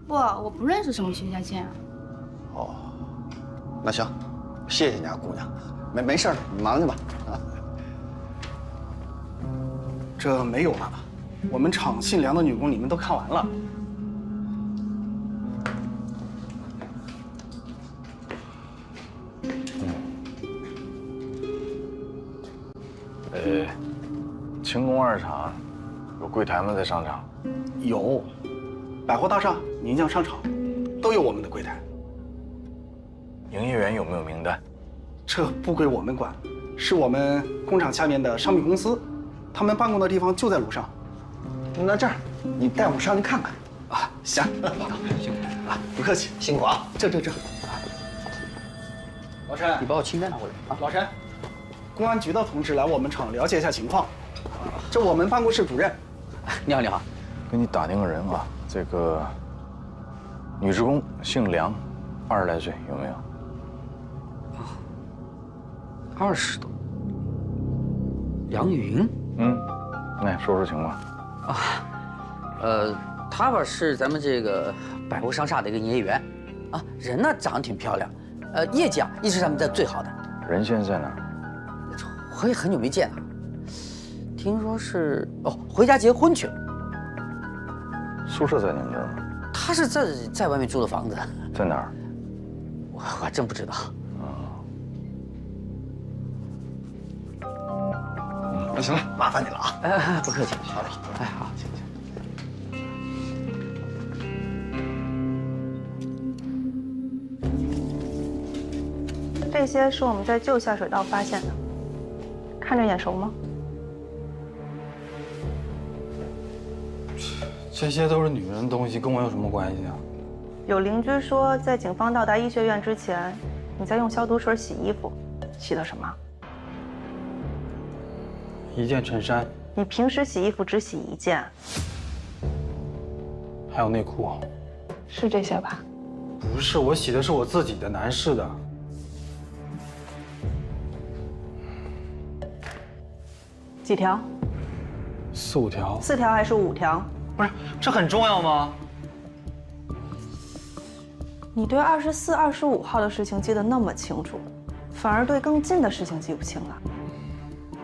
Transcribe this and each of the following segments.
不，我不认识什么徐家健啊。哦，那行，谢谢你啊，姑娘，没事了，你忙去吧啊。这没有了，我们厂姓梁的女工你们都看完了。轻工二厂有柜台吗？在商场？有，百货大厦、宁江商场都有我们的柜台。营业员有没有名单？这不归我们管，是我们工厂下面的商品公司，他们办公的地方就在楼上。那这样，你带我上去看看。啊，行，辛苦啊，不客气，辛苦啊。这。老陈，你把我清单拿过来啊。老陈，公安局的同志来我们厂了解一下情况。这我们办公室主任。你好，你好。给你打听个人啊，这个女职工姓梁，20来岁，有没有20多。梁云。来说说情况。她吧是咱们这个百货商厦的一个营业员，啊，人呢长得挺漂亮，业绩啊一直是咱们这最好的。人现在在哪儿？我也很久没见了，听说是回家结婚去了。宿舍在您这儿吗？她是在外面租的房子。在哪儿？我还真不知道。那行了，麻烦你了啊！不客气。好嘞。哎，好，行。这些是我们在旧下水道发现的，看着眼熟吗？这些都是女人的东西，跟我有什么关系啊？有邻居说，在警方到达医学院之前，你在用消毒水洗衣服，洗的什么？一件衬衫，你平时洗衣服只洗一件，还有内裤。是这些吧？不是，我洗的是我自己的男士的。几条4、5条。 4条还是5条？不是，这很重要吗？你对24、25号的事情记得那么清楚，反而对更近的事情记不清了。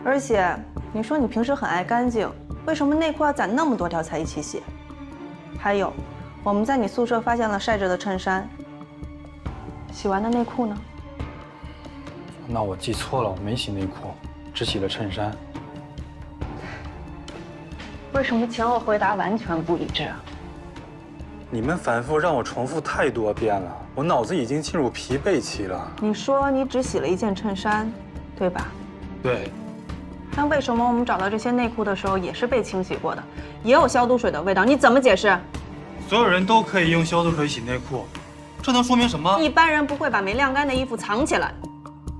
而且你说你平时很爱干净，为什么内裤要攒那么多条才一起洗？还有，我们在你宿舍发现了晒着的衬衫，洗完的内裤呢？那我记错了，我没洗内裤，只洗了衬衫。为什么前后回答完全不一致啊？你们反复让我重复太多遍了，我脑子已经进入疲惫期了。你说你只洗了一件衬衫，对吧？对。那为什么我们找到这些内裤的时候也是被清洗过的，也有消毒水的味道？你怎么解释？所有人都可以用消毒水洗内裤，这能说明什么？一般人不会把没晾干的衣服藏起来。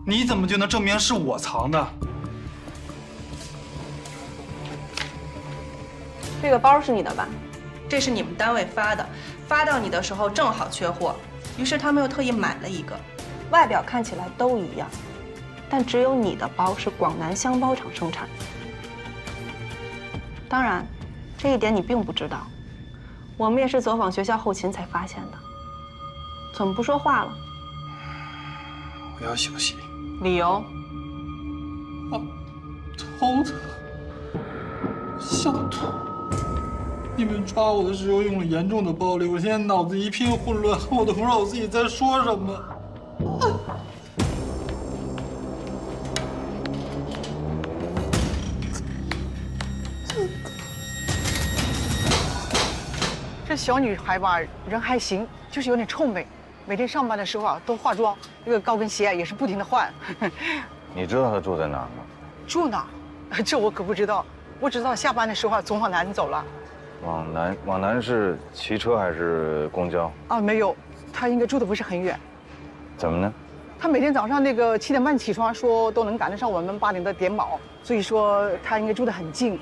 你怎么就能证明是我藏的？这个包是你的吧？这是你们单位发的，发到你的时候正好缺货，于是他们又特意买了一个。外表看起来都一样，但只有你的包是广南箱包厂生产的。当然，这一点你并不知道，我们也是走访学校后勤才发现的。怎么不说话了？我要休息。理由？头疼，想吐。你们抓我的时候用了严重的暴力，我现在脑子一片混乱，我都不知道我自己在说什么。这小女孩吧，人还行，就是有点臭美。每天上班的时候啊，都化妆，那个高跟鞋也是不停的换。你知道她住在哪儿吗？住哪？这我可不知道。我只知道下班的时候啊，总往南走了。往南是骑车还是公交？啊，没有，她应该住的不是很远。怎么呢？她每天早上那个7点半起床，说都能赶得上我们8点的点卯，所以说她应该住得很近。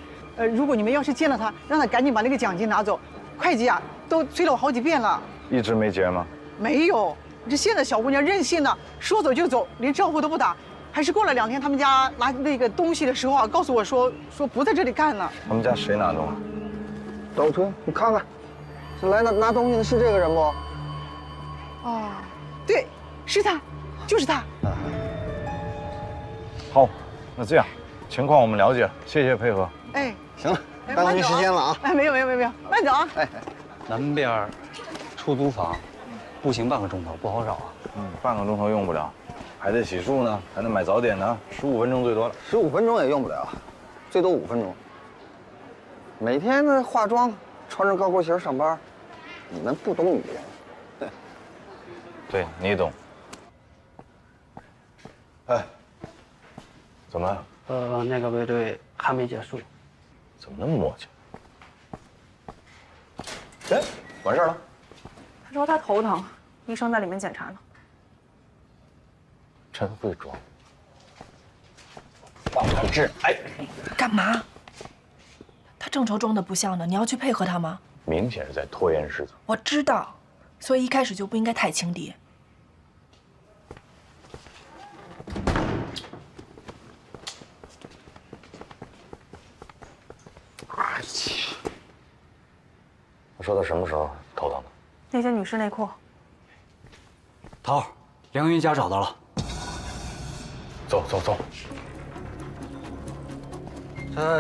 如果你们要是见了她，让她赶紧把那个奖金拿走。会计啊，都催了我好几遍了。一直没结吗？没有，这现在小姑娘任性的，说走就走，连招呼都不打。还是过了2天，他们家拿那个东西的时候啊，告诉我说不在这里干了。他们家谁拿走了？倒车，你看看，这来拿东西的是这个人不？哦，对，是他，就是他。好，那这样，情况我们了解了，谢谢配合。哎，行了，耽误您时间了啊！哎，没有，慢走啊！哎，南边出租房，步行半个钟头，不好找啊。半个钟头用不了，还得洗漱呢，还得买早点呢，15分钟最多了。 15分钟也用不了，最多5分钟。每天呢化妆，穿着高跟鞋上班，你们不懂女人。对你懂。哎，怎么了？那个卫队还没结束。怎么那么磨叽？哎，完事儿了。他说他头疼，医生在里面检查呢。真会装。往上治。哎，干嘛？他正愁装的不像呢，你要去配合他吗？明显是在拖延事情。我知道，所以一开始就不应该太轻敌。我说他什么时候头疼的？那件女士内裤。桃，梁云家找到了。走。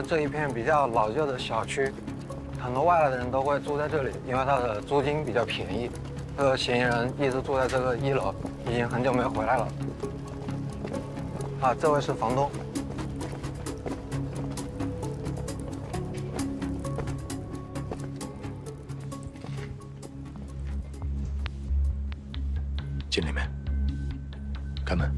这一片比较老旧的小区，很多外来的人都会住在这里，因为它的租金比较便宜。这个嫌疑人一直住在这个1楼，已经很久没有回来了。啊，这位是房东。进里面，开门。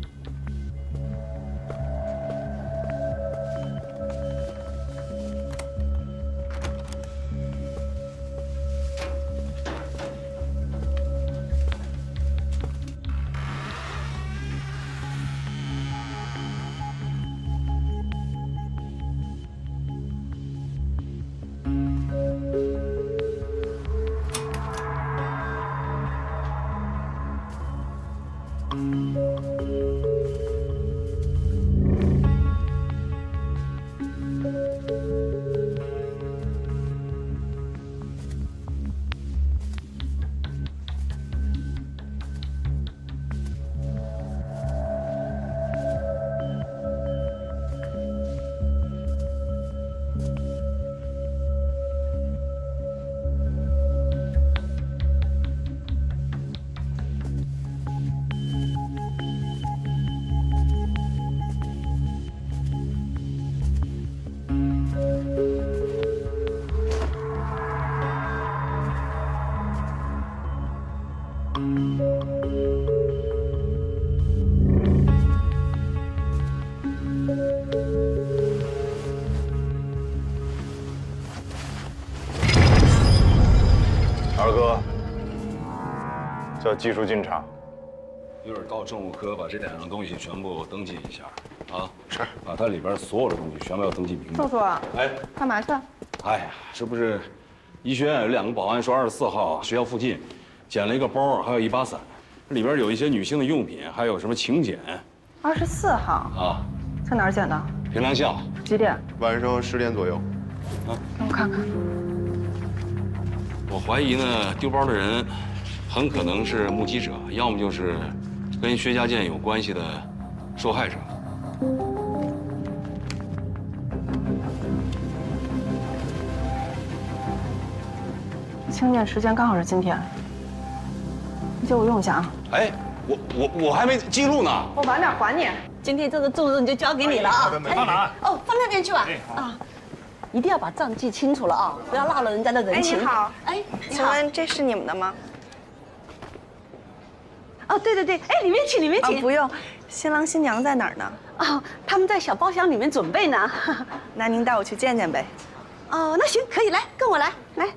二哥，叫技术进场。一会儿到政务科把这2样东西全部登记一下，啊，是，把它里边所有的东西全部要登记明白。叔叔，哎，干嘛去？哎呀，这不是医学院有2个保安说24号学校附近捡了一个包，还有一把伞，里边有一些女性的用品，还有什么请柬。24号啊，在哪儿捡的？平凉巷。几点？晚上10点左右。啊，让我看看。我怀疑呢，丢包的人很可能是目击者，要么就是跟薛家健有关系的受害者。清点时间刚好是今天，你借我用一下啊。哎，我还没记录呢。我晚点还你。今天这个重任就交给你了啊！放哪？哦，放那边去吧。啊，一定要把账记清楚了啊，不要落了人家的人情。哎，你好。哎，请问这是你们的吗？哦，对，哎，里面请，里面请。不用，新郎新娘在哪儿呢？哦，他们在小包厢里面准备呢。那您带我去见见呗。哦，那行，可以，来，跟我来，来。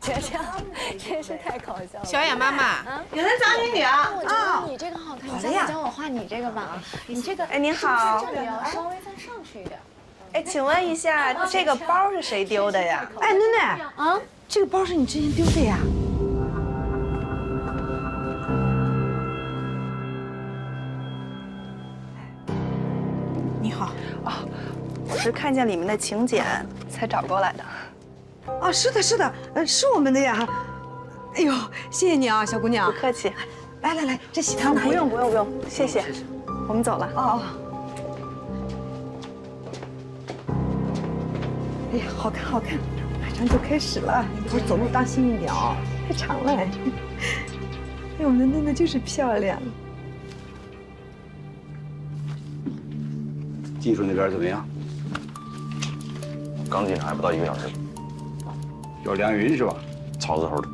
觉得真是太搞笑了。小雅妈妈，有人找你女儿我觉得你这个好看，你下次教我画你这个吧。你这个，哎，您好，这里要稍微再上去一点。哎，请问一下，这个包是谁丢的呀？哎，奶奶啊，这个包是你之前丢的呀？你好，哦，我是看见里面的请柬才找过来的。啊，是的，是的，是我们的呀。哎呦，谢谢你啊，小姑娘。不客气。来来来，这喜糖拿一个。不用，谢谢。我们走了。哦。哎呀，好看好看，马上就开始了，一会儿走路当心一点哦，太长了。哎，我们的嫩嫩就是漂亮。技术那边怎么样？刚进来还不到1个小时。叫梁云是吧？草字头的。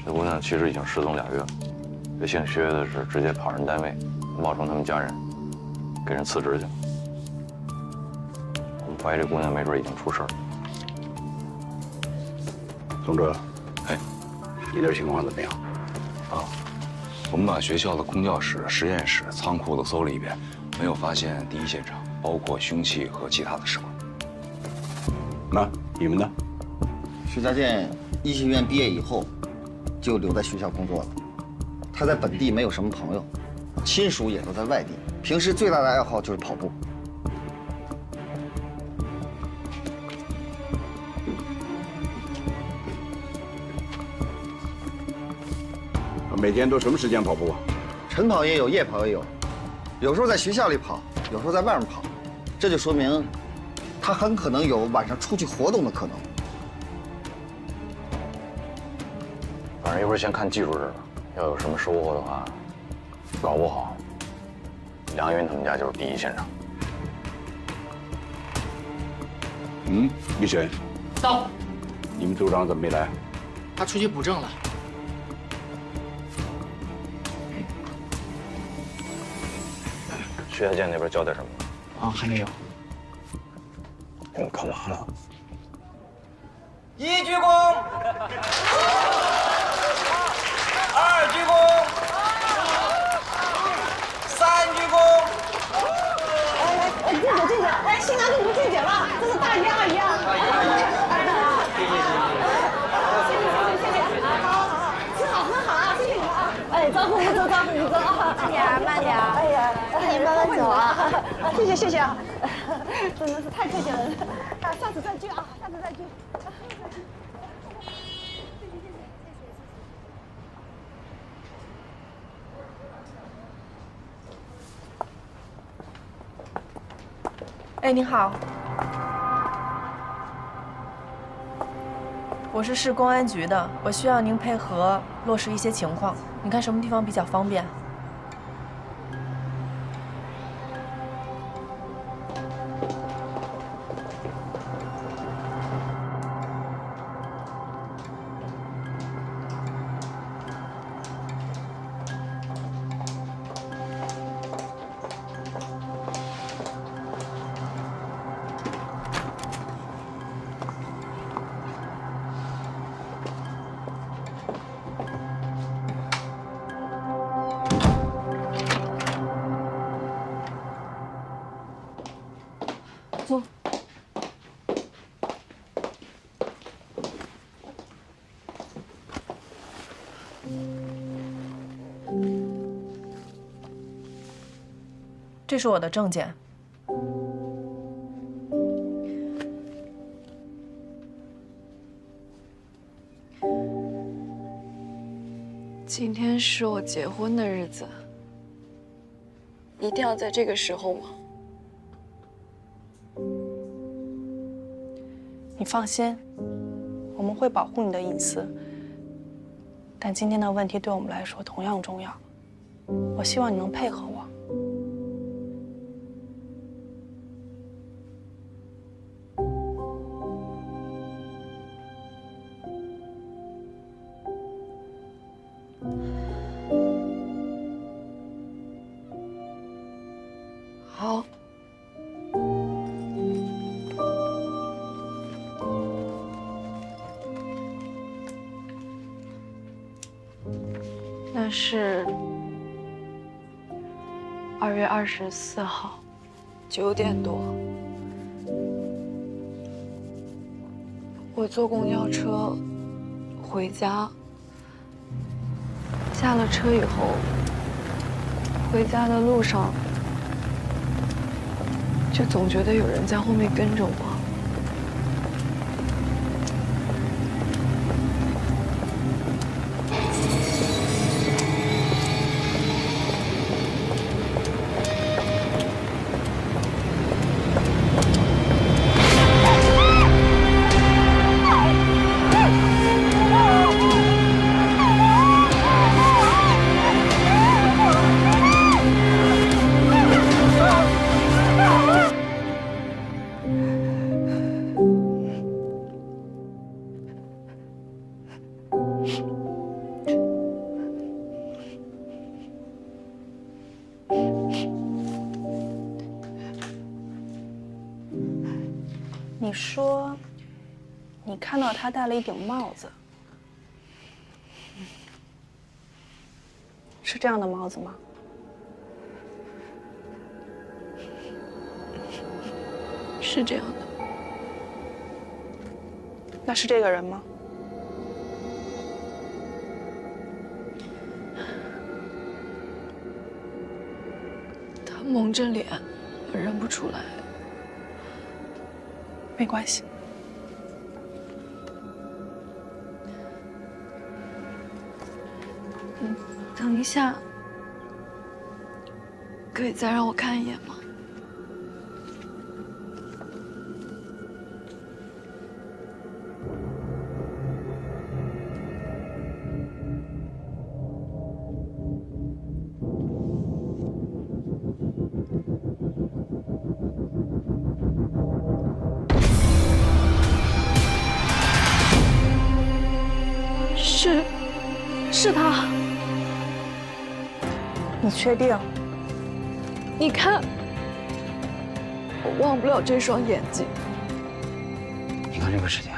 这姑娘其实已经失踪2月了。这姓薛的是直接跑人单位，冒充他们家人，给人辞职去了。我们怀疑这姑娘没准已经出事了。宗哲，哎，你这情况怎么样？啊，我们把学校的空教室、实验室、仓库都搜了一遍，没有发现第一现场，包括凶器和其他的尸块。那你们呢？徐家健医学院毕业以后，就留在学校工作了。他在本地没有什么朋友，亲属也都在外地，平时最大的爱好就是跑步。每天都什么时间跑步啊？晨跑也有，夜跑也有，有时候在学校里跑，有时候在外面跑，这就说明他很可能有晚上出去活动的可能。反正一会儿先看技术日了，要有什么收获的话，搞不好梁云他们家就是第一现场。李璇，到。你们组长怎么没来？他出去补证了。徐家健那边交代什么？啊，还没有。你们干嘛呢？一鞠躬，二鞠躬，三鞠躬。哎，静姐，哎，新郎就不敬酒了，这是大姨二姨啊。谢谢，好，吃好啊，谢谢你啊。哎，招呼不周，招呼不周啊。慢点，慢点。哎呀，你慢慢走啊。谢谢啊，真的是太客气了。下次再聚啊，下次再聚。哎，你好，我是市公安局的，我需要您配合落实一些情况，你看什么地方比较方便？坐。这是我的证件。今天是我结婚的日子，一定要在这个时候吗？你放心，我们会保护你的隐私。但今天的问题对我们来说同样重要，我希望你能配合我。好。那是2月24号9点多，我坐公交车回家，下了车以后，回家的路上就总觉得有人在后面跟着我。说，你看到他戴了一顶帽子，是这样的帽子吗？是这样的。那是这个人吗？他蒙着脸，我认不出来。没关系。等一下，可以再让我看一眼吗？是他。你确定？你看，我忘不了这双眼睛。你看这个时间，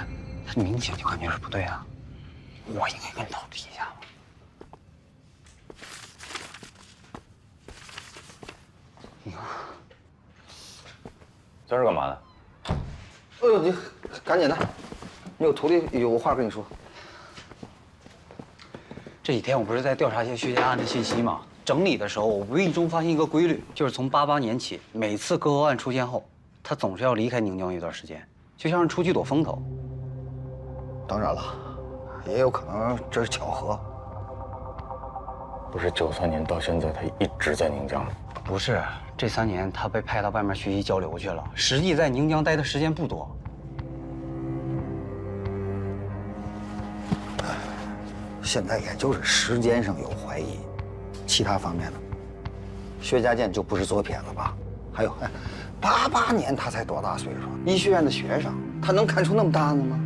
他明显就感觉是不对啊。我应该跟你透支一下。你看，这是干嘛的？哎呦，你赶紧的，你有徒弟有话跟你说。这几天我不是在调查一些薛家案的信息吗？整理的时候，我无意中发现一个规律，就是从88年起，每次割喉案出现后，他总是要离开宁江一段时间，就像是出去躲风头。当然了，也有可能这是巧合。不是93年到现在，他一直在宁江。不是，这3年他被派到外面学习交流去了，实际在宁江待的时间不多。现在也就是时间上有怀疑，其他方面呢？薛家健就不是左撇子吧？还有，88年他才多大岁数？医学院的学生，他能看出那么大呢吗？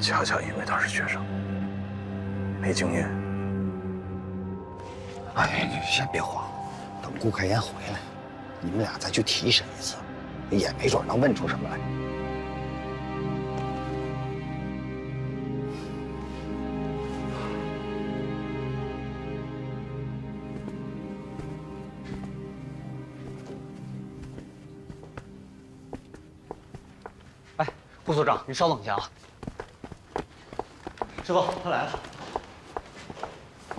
恰恰因为他是学生，没经验。哎，你先别慌，等顾开言回来，你们俩再去提审一次，也没准能问出什么来。哎，顾所长，您稍等一下啊。师傅，他来了。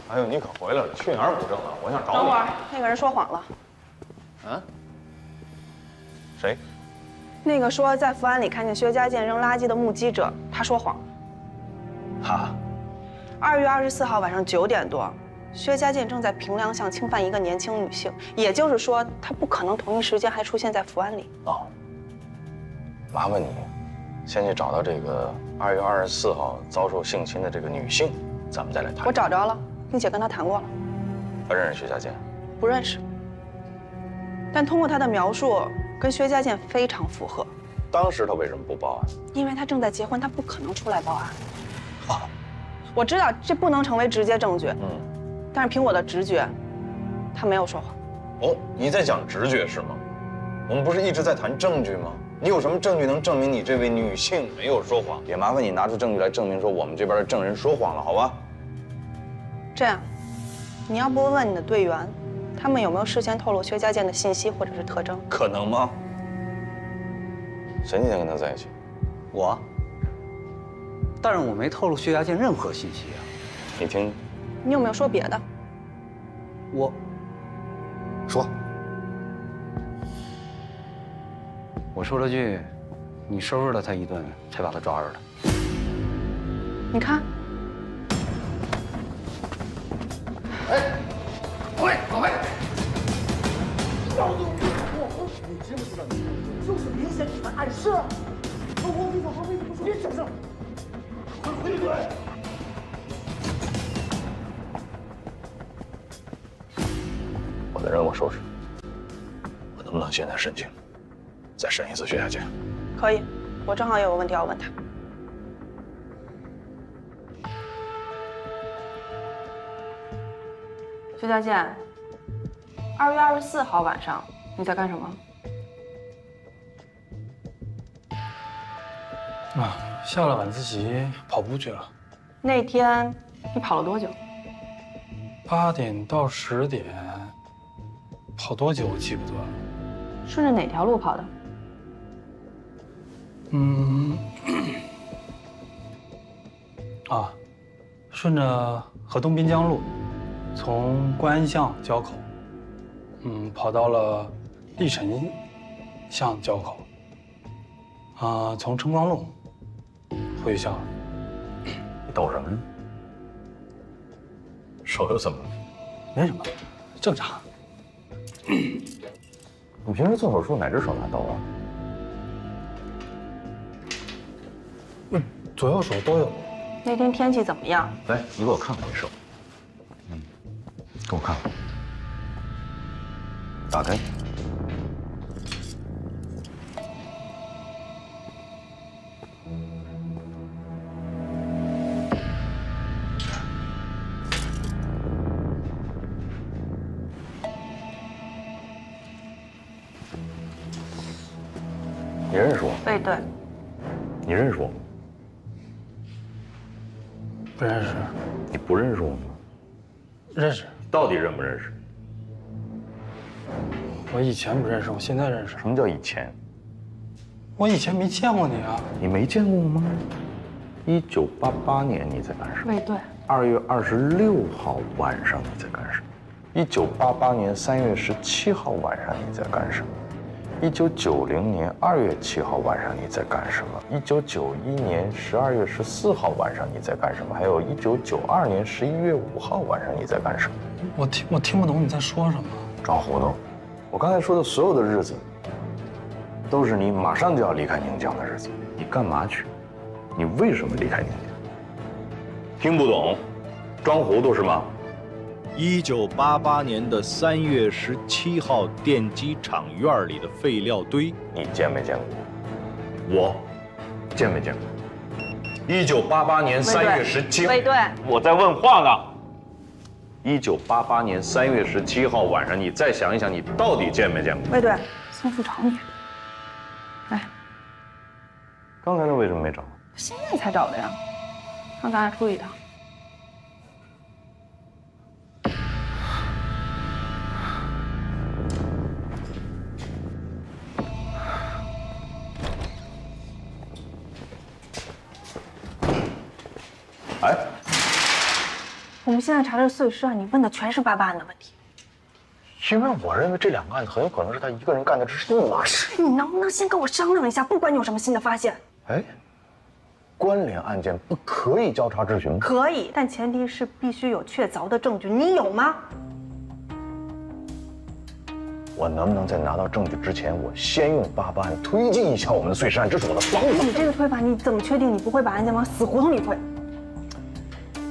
哎呦，你可回来了，去哪儿补证啊？我想找你。等会儿，那个人说谎了。啊？谁？那个说在福安里看见薛家健扔垃圾的目击者，他说谎。哈？2月24号晚上9点多，薛家健正在平凉巷侵犯一个年轻女性，也就是说，他不可能同一时间还出现在福安里。哦，麻烦你先去找到这个2月24号遭受性侵的这个女性，咱们再来谈。我找着了，并且跟她谈过了。她认识薛家健？不认识。但通过她的描述，跟薛家健非常符合。当时他为什么不报案？因为他正在结婚，他不可能出来报案。好，我知道这不能成为直接证据，但是凭我的直觉，他没有说谎。哦，你在讲直觉是吗？我们不是一直在谈证据吗？你有什么证据能证明你这位女性没有说谎？也麻烦你拿出证据来证明说我们这边的证人说谎了，好吧？这样，你要不问问你的队员，他们有没有事先透露薛家健的信息或者是特征？可能吗？谁那天跟他在一起？我。但是我没透露薛家健任何信息啊。你听，你有没有说别的？我说。我说了句，你收拾了他一顿，才把他抓着的。你看。哎，老魏，老魏，你知不知道你就是明显是在暗示？我跟你说，你不说，你整上，快回嘴！我的任务收拾，我能不能现在申请再审一次薛家健？可以，我正好有个问题要问他。薛家健， 2月24号晚上你在干什么？啊，下了晚自习跑步去了。那天你跑了多久8点到10点，跑多久我记不得了。顺着哪条路跑的？顺着河东滨江路，从观安巷交口，跑到了历城巷交口，从晨光路回学校了。你抖什么呢？手又怎么了？没什么，正常。你平时做手术哪只手拿抖啊？左右手都有。那天天气怎么样？来，你给我看看你手。给我看看。打开。你认识我？对。你认识我吗？不认识。你不认识我吗？认识。到底认不认识？我以前不认识，我现在认识。什么叫以前？我以前没见过你啊。你没见过我吗？1988年你在干什么？对。 2月26号晚上你在干什么？1988年3月17号晚上你在干什么？1990年2月7号晚上你在干什么？1991年12月14号晚上你在干什么？还有1992年11月5号晚上你在干什么？我听不懂你在说什么。装糊涂！我刚才说的所有的日子，都是你马上就要离开宁江的日子。你干嘛去？你为什么离开宁江？听不懂，装糊涂是吗？1988年的3月17号，电机厂院里的废料堆，你见没见过？我见没见过？1988年3月17号，对，我在问话呢。1988年3月17号晚上，你再想一想，你到底见没见过？对，宋副找你。来，刚才他为什么没找？现在才找的呀。让咱俩出去一趟。哎，我们现在查这碎尸案，你问的全是88案的问题。因为我认为这2个案子很有可能是他一个人干的，这是一码事。你能不能先跟我商量一下？不管你有什么新的发现。哎，关联案件不可以交叉质询吗？可以，但前提是必须有确凿的证据。你有吗？我能不能在拿到证据之前，我先用88案推进一下我们的碎尸案？这是我的方法。你这个推法，你怎么确定你不会把案件往死胡同里推？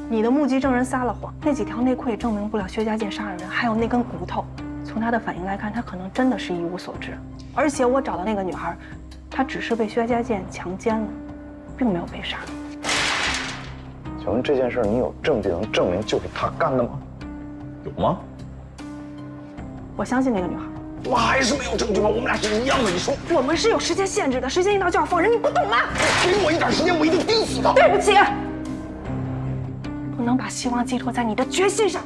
你的目击证人撒了谎，那几条内裤也证明不了薛家健杀了人，还有那根骨头。从他的反应来看，他可能真的是一无所知。而且我找到那个女孩，她只是被薛家健强奸了，并没有被杀。请问这件事你有证据能证明就是他干的吗？有吗？我相信那个女孩。我还是没有证据吗？我们俩是一样的，你说。我们是有时间限制的，时间一到就要放人，你不懂吗？给我一点时间，我一定盯死他。对不起，不能把希望寄托在你的决心上。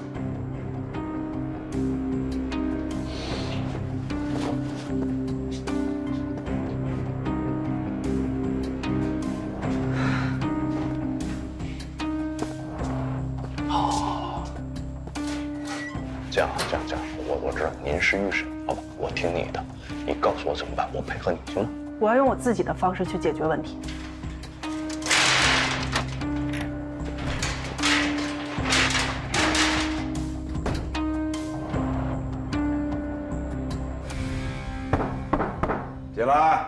这样，我知道您是预审，好吧，我听你的，你告诉我怎么办，我配合你，行吗？我要用我自己的方式去解决问题。进来。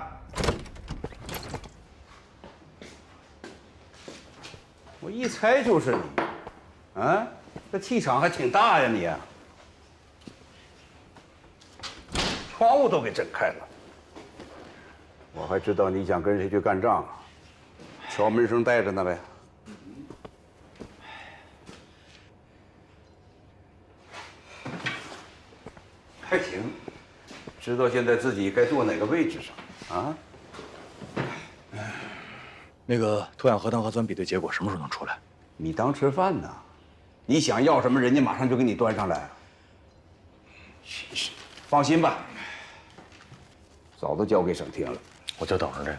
我一猜就是你，啊，这气场还挺大呀你啊。窗户都给震开了，我还知道你想跟谁去干仗，敲门声带着呢呗。知道现在自己该坐哪个位置上啊？那个脱氧核糖核酸比对结果什么时候能出来？你当吃饭呢？你想要什么，人家马上就给你端上来。放心吧，早都交给省厅了，我就等着这个。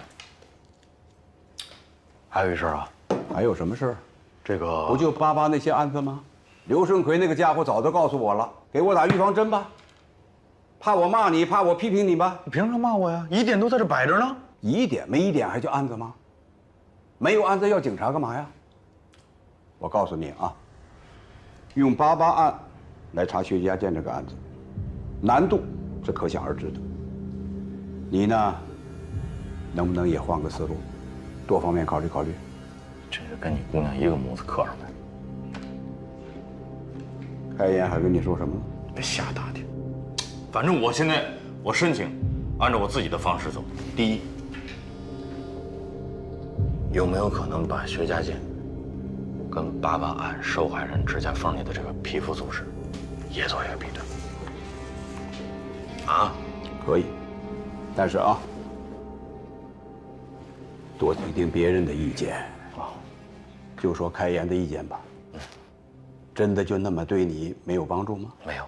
还有一事啊，还有什么事儿？这个不就88那些案子吗？刘胜奎那个家伙早就告诉我了，给我打预防针吧。怕我骂你，怕我批评你吧？你凭什么骂我呀？疑点都在这摆着呢。疑点没疑点还叫案子吗？没有案子要警察干嘛呀？我告诉你啊，用88案来查薛家健这个案子，难度是可想而知的。你呢，能不能也换个思路，多方面考虑考虑？这个跟你姑娘一个模子刻上来。开言还跟你说什么？别瞎打听。反正我现在申请按照我自己的方式走。第一，有没有可能把薛家健跟88案受害人指甲缝里的这个皮肤组织也做一个比对？啊，可以，但是啊，多听听别人的意见啊。就说开言的意见吧。真的就那么对你没有帮助吗？没有。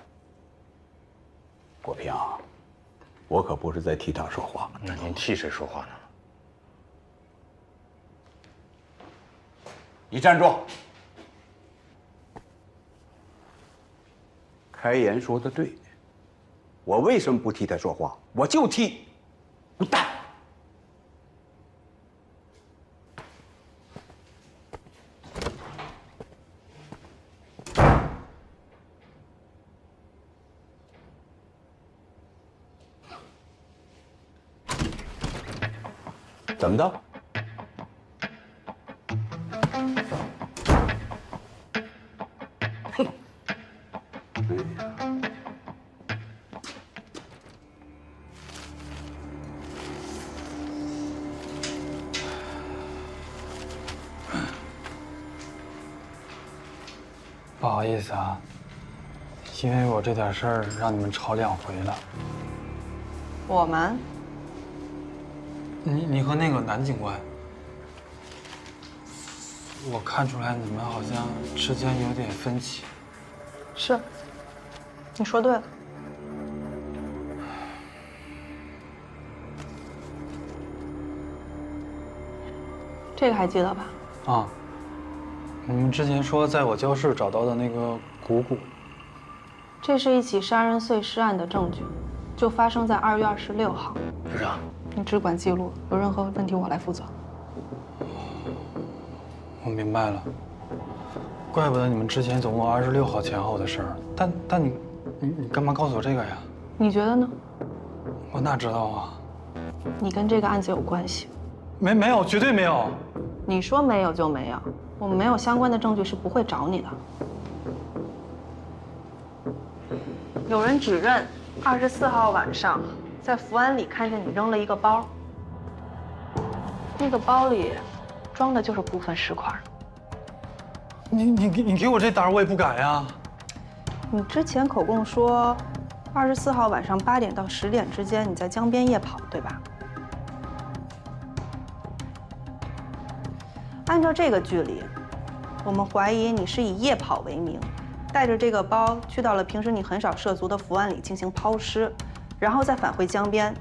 国平，我可不是在替他说话。那您替谁说话呢？你站住！开言说的对，我为什么不替他说话？我就替，滚蛋！怎么的？哼！不好意思啊，因为我这点事儿让你们吵2回了。我们？你和那个男警官，我看出来你们好像之间有点分歧。是，你说对了。这个还记得吧？啊，你们之前说在我教室找到的那个鼓鼓，这是一起杀人碎尸案的证据，就发生在2月26号。局长，你只管记录，有任何问题我来负责。我明白了，怪不得你们之前总共26号前后的事儿，但你干嘛告诉我这个呀？你觉得呢？我哪知道啊？你跟这个案子有关系？没有，绝对没有。你说没有就没有，我们没有相关的证据是不会找你的。有人指认24号晚上在福安里看见你扔了一个包，那个包里装的就是部分尸块。你给我这胆儿，我也不敢呀。你之前口供说，24号晚上8点到10点之间你在江边夜跑，对吧？按照这个距离，我们怀疑你是以夜跑为名，带着这个包去到了平时你很少涉足的福安里进行抛尸，然后再返回江边，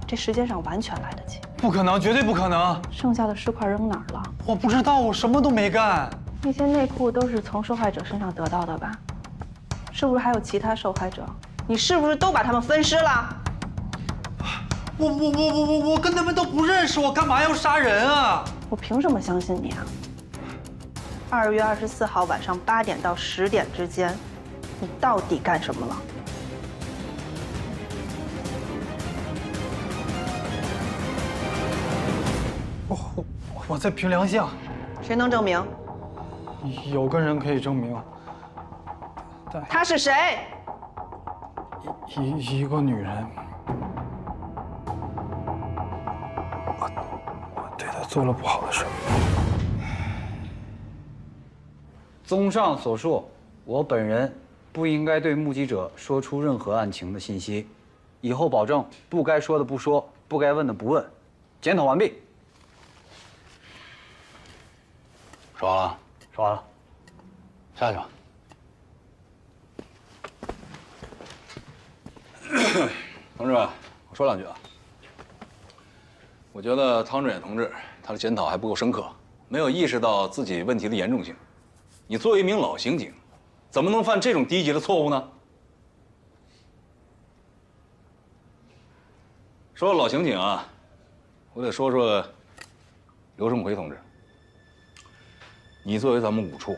这时间上完全来得及。不可能，绝对不可能！剩下的尸块扔哪儿了？我不知道，我什么都没干。那些内裤都是从受害者身上得到的吧？是不是还有其他受害者？你是不是都把他们分尸了？我跟他们都不认识，我干嘛要杀人啊？我凭什么相信你啊？2月24号晚上8点到10点之间，你到底干什么了？我在凭良心啊。谁能证明？有个人可以证明。他是谁？一个女人。我对她做了不好的事。综上所述，我本人不应该对目击者说出任何案情的信息，以后保证不该说的不说，不该问的不问。检讨完毕。说完了，说完了，下去吧。同志，我说两句啊。我觉得汤志远同志他的检讨还不够深刻，没有意识到自己问题的严重性。你作为一名老刑警，怎么能犯这种低级的错误呢？说到老刑警啊，我得说说刘胜奎同志。你作为咱们5处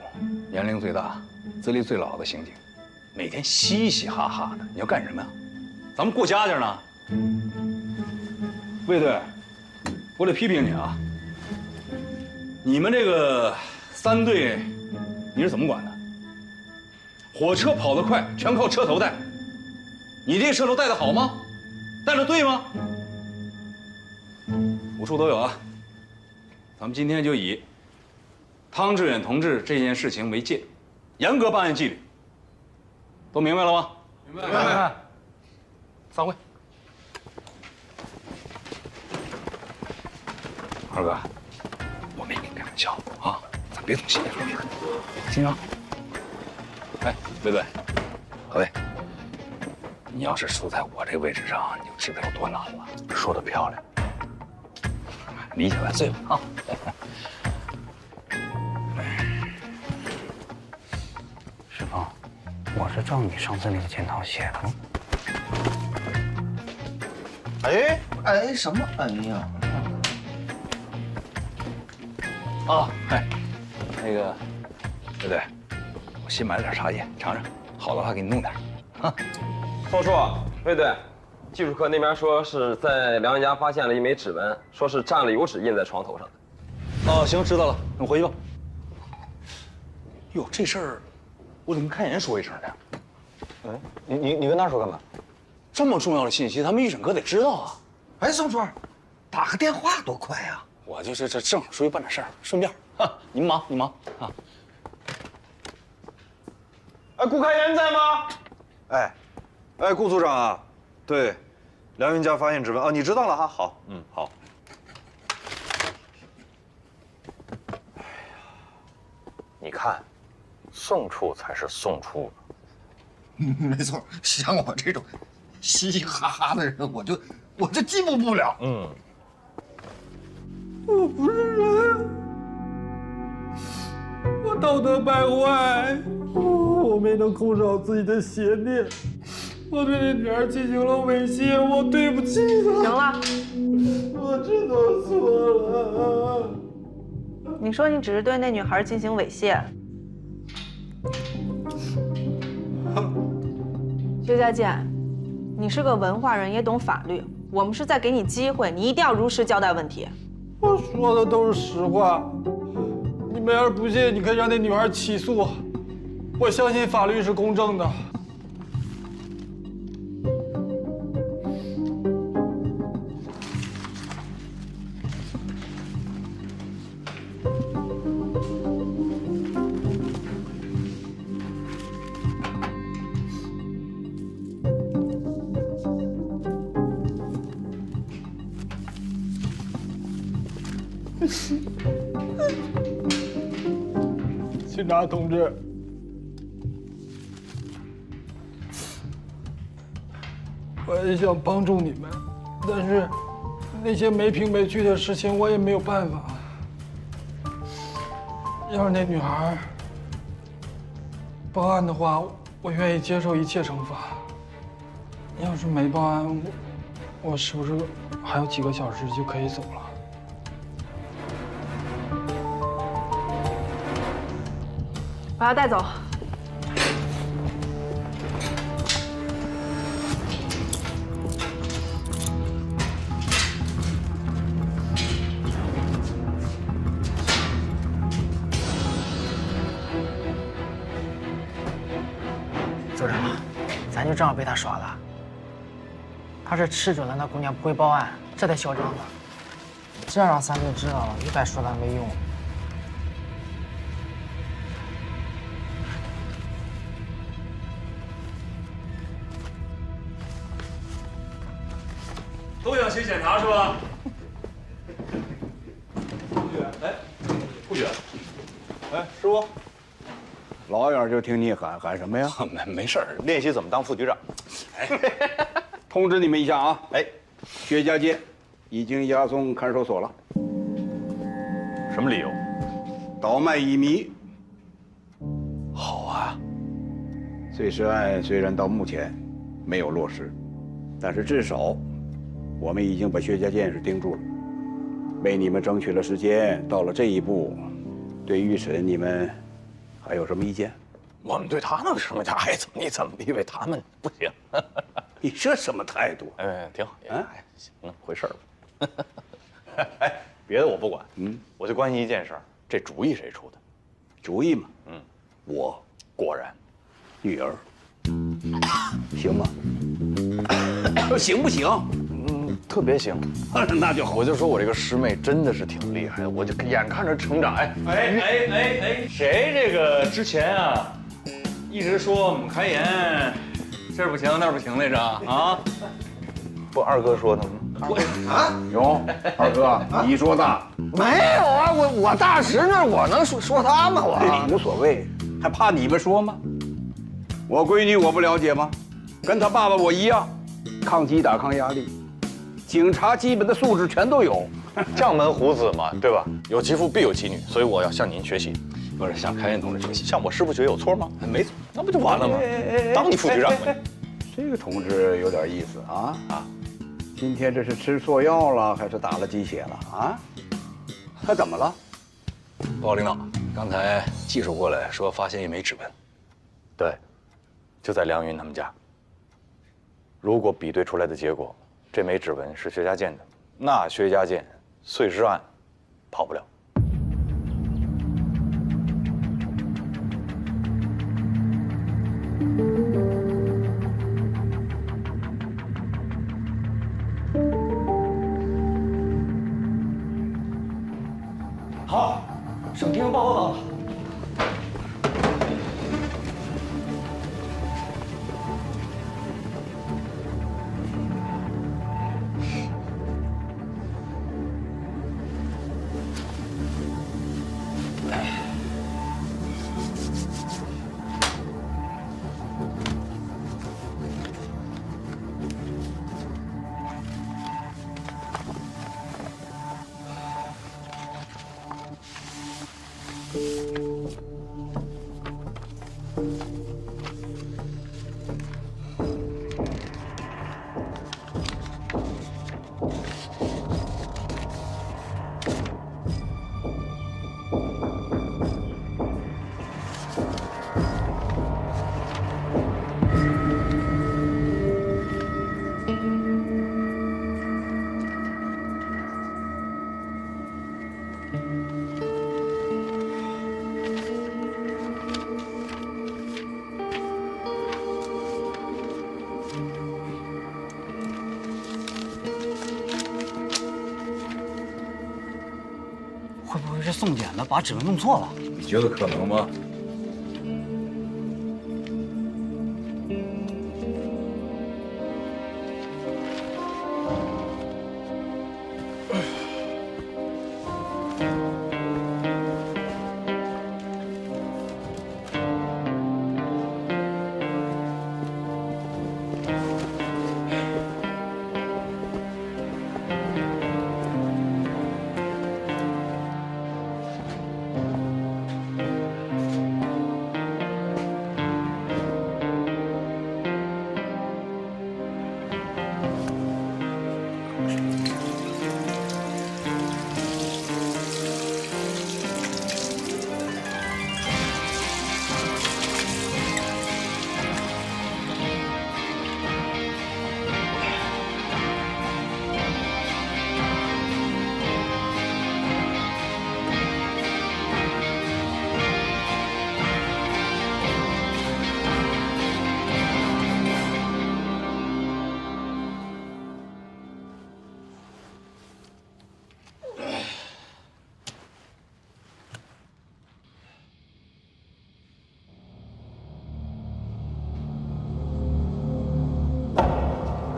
年龄最大、资历最老的刑警，每天嘻嘻哈哈的，你要干什么呀？咱们过家家呢。卫队，我得批评你啊！你们这个3队，你是怎么管的？火车跑得快，全靠车头带。你这车头带得好吗？带得对吗？5处都有啊。咱们今天就以汤志远同志这件事情为戒，严格办案纪律。都明白了吗？明白。散会。二哥，我没跟你开玩笑啊，咱别总心里说事，行吗？哎，卫队，何卫，你要是处在我这个位置上，你就知道有多难了。说得漂亮，理解万岁吧啊！师傅，我是照你上次那个检讨写的吗？哎，什么？哎呀！啊，哎，那个，卫队，我新买了点茶叶，尝尝，好的话给你弄点。啊，宋处，卫队，技术科那边说是在梁云家发现了一枚指纹，说是蘸了油脂印在床头上的。哦，行，知道了，我回去吧。哟，这事儿我怎么跟开言说一声呢？你跟他说干嘛？这么重要的信息，咱们预审科得知道啊。哎，宋处，打个电话多快啊！我就是这正好出去办点事儿，顺便。你忙啊。哎，顾开言在吗？哎，顾组长啊，对，梁云家发现指纹哦，你知道了哈？好，好。哎呀，你看，宋处才是宋处呢。没错，像我这种嘻嘻哈哈的人，我就进步不了。我不是人，我道德败坏，我没能控制好自己的邪念，我对那女儿进行了猥亵，我对不起她。行了，我知道错了。你说你只是对那女孩进行猥亵，薛家健，你是个文化人，也懂法律，我们是在给你机会，你一定要如实交代问题。我说的都是实话，你们要是不信，你可以让那女孩起诉。我相信法律是公正的。警察同志，我也想帮助你们，但是那些没凭没据的事情我也没有办法。要是那女孩报案的话，我愿意接受一切惩罚。要是没报案，我是不是还有几个小时就可以走了？把他带走。组长，咱就这样被他耍了？他是吃准了那姑娘不会报案，这才嚣张的。这让3队知道了，一百说他没用。都想去检查是吧？顾局，哎，师傅，老远就听你喊什么呀？没事儿，练习怎么当副局长。通知你们一下啊！哎，薛家健已经押送看守所了。什么理由？倒卖乙醚。好啊。碎尸案虽然到目前没有落实，但是至少我们已经把薛家健是盯住了，为你们争取了时间。到了这一步，对预审你们还有什么意见？我们对他们什么叫爱怎么地怎么地呗，他们不行。你这什么态度？哎，挺好。哎，行了，回事儿吧。哎，别的我不管，我就关心一件事儿，这主意谁出的？主意嘛，我果然，女儿，行吗？行不行？特别行。那就好。我就说我这个师妹真的是挺厉害的，我就眼看着成长。谁这个之前啊，一直说我们开颜这儿不行那儿不行来着啊？不，二哥说的吗？有，二哥，你说的没有啊，我大侄女，我能说他吗？我无所谓，还怕你们说吗？我闺女我不了解吗？跟她爸爸我一样，抗击打、抗压力，警察基本的素质全都有。将门虎子嘛，对吧？有其父必有其女，所以我要向您学习，不是向开颜同志学习。向我师傅学有错吗？没错，那不就完了吗？当你副局长吧。这个同志有点意思啊！今天这是吃错药了，还是打了鸡血了啊？他怎么了？报告领导，刚才技术过来说发现一枚指纹，对，就在梁云他们家。如果比对出来的结果，这枚指纹是薛家健的，那薛家健碎尸案跑不了。好，省厅报告了。会不会是送检的把指纹弄错了？你觉得可能吗？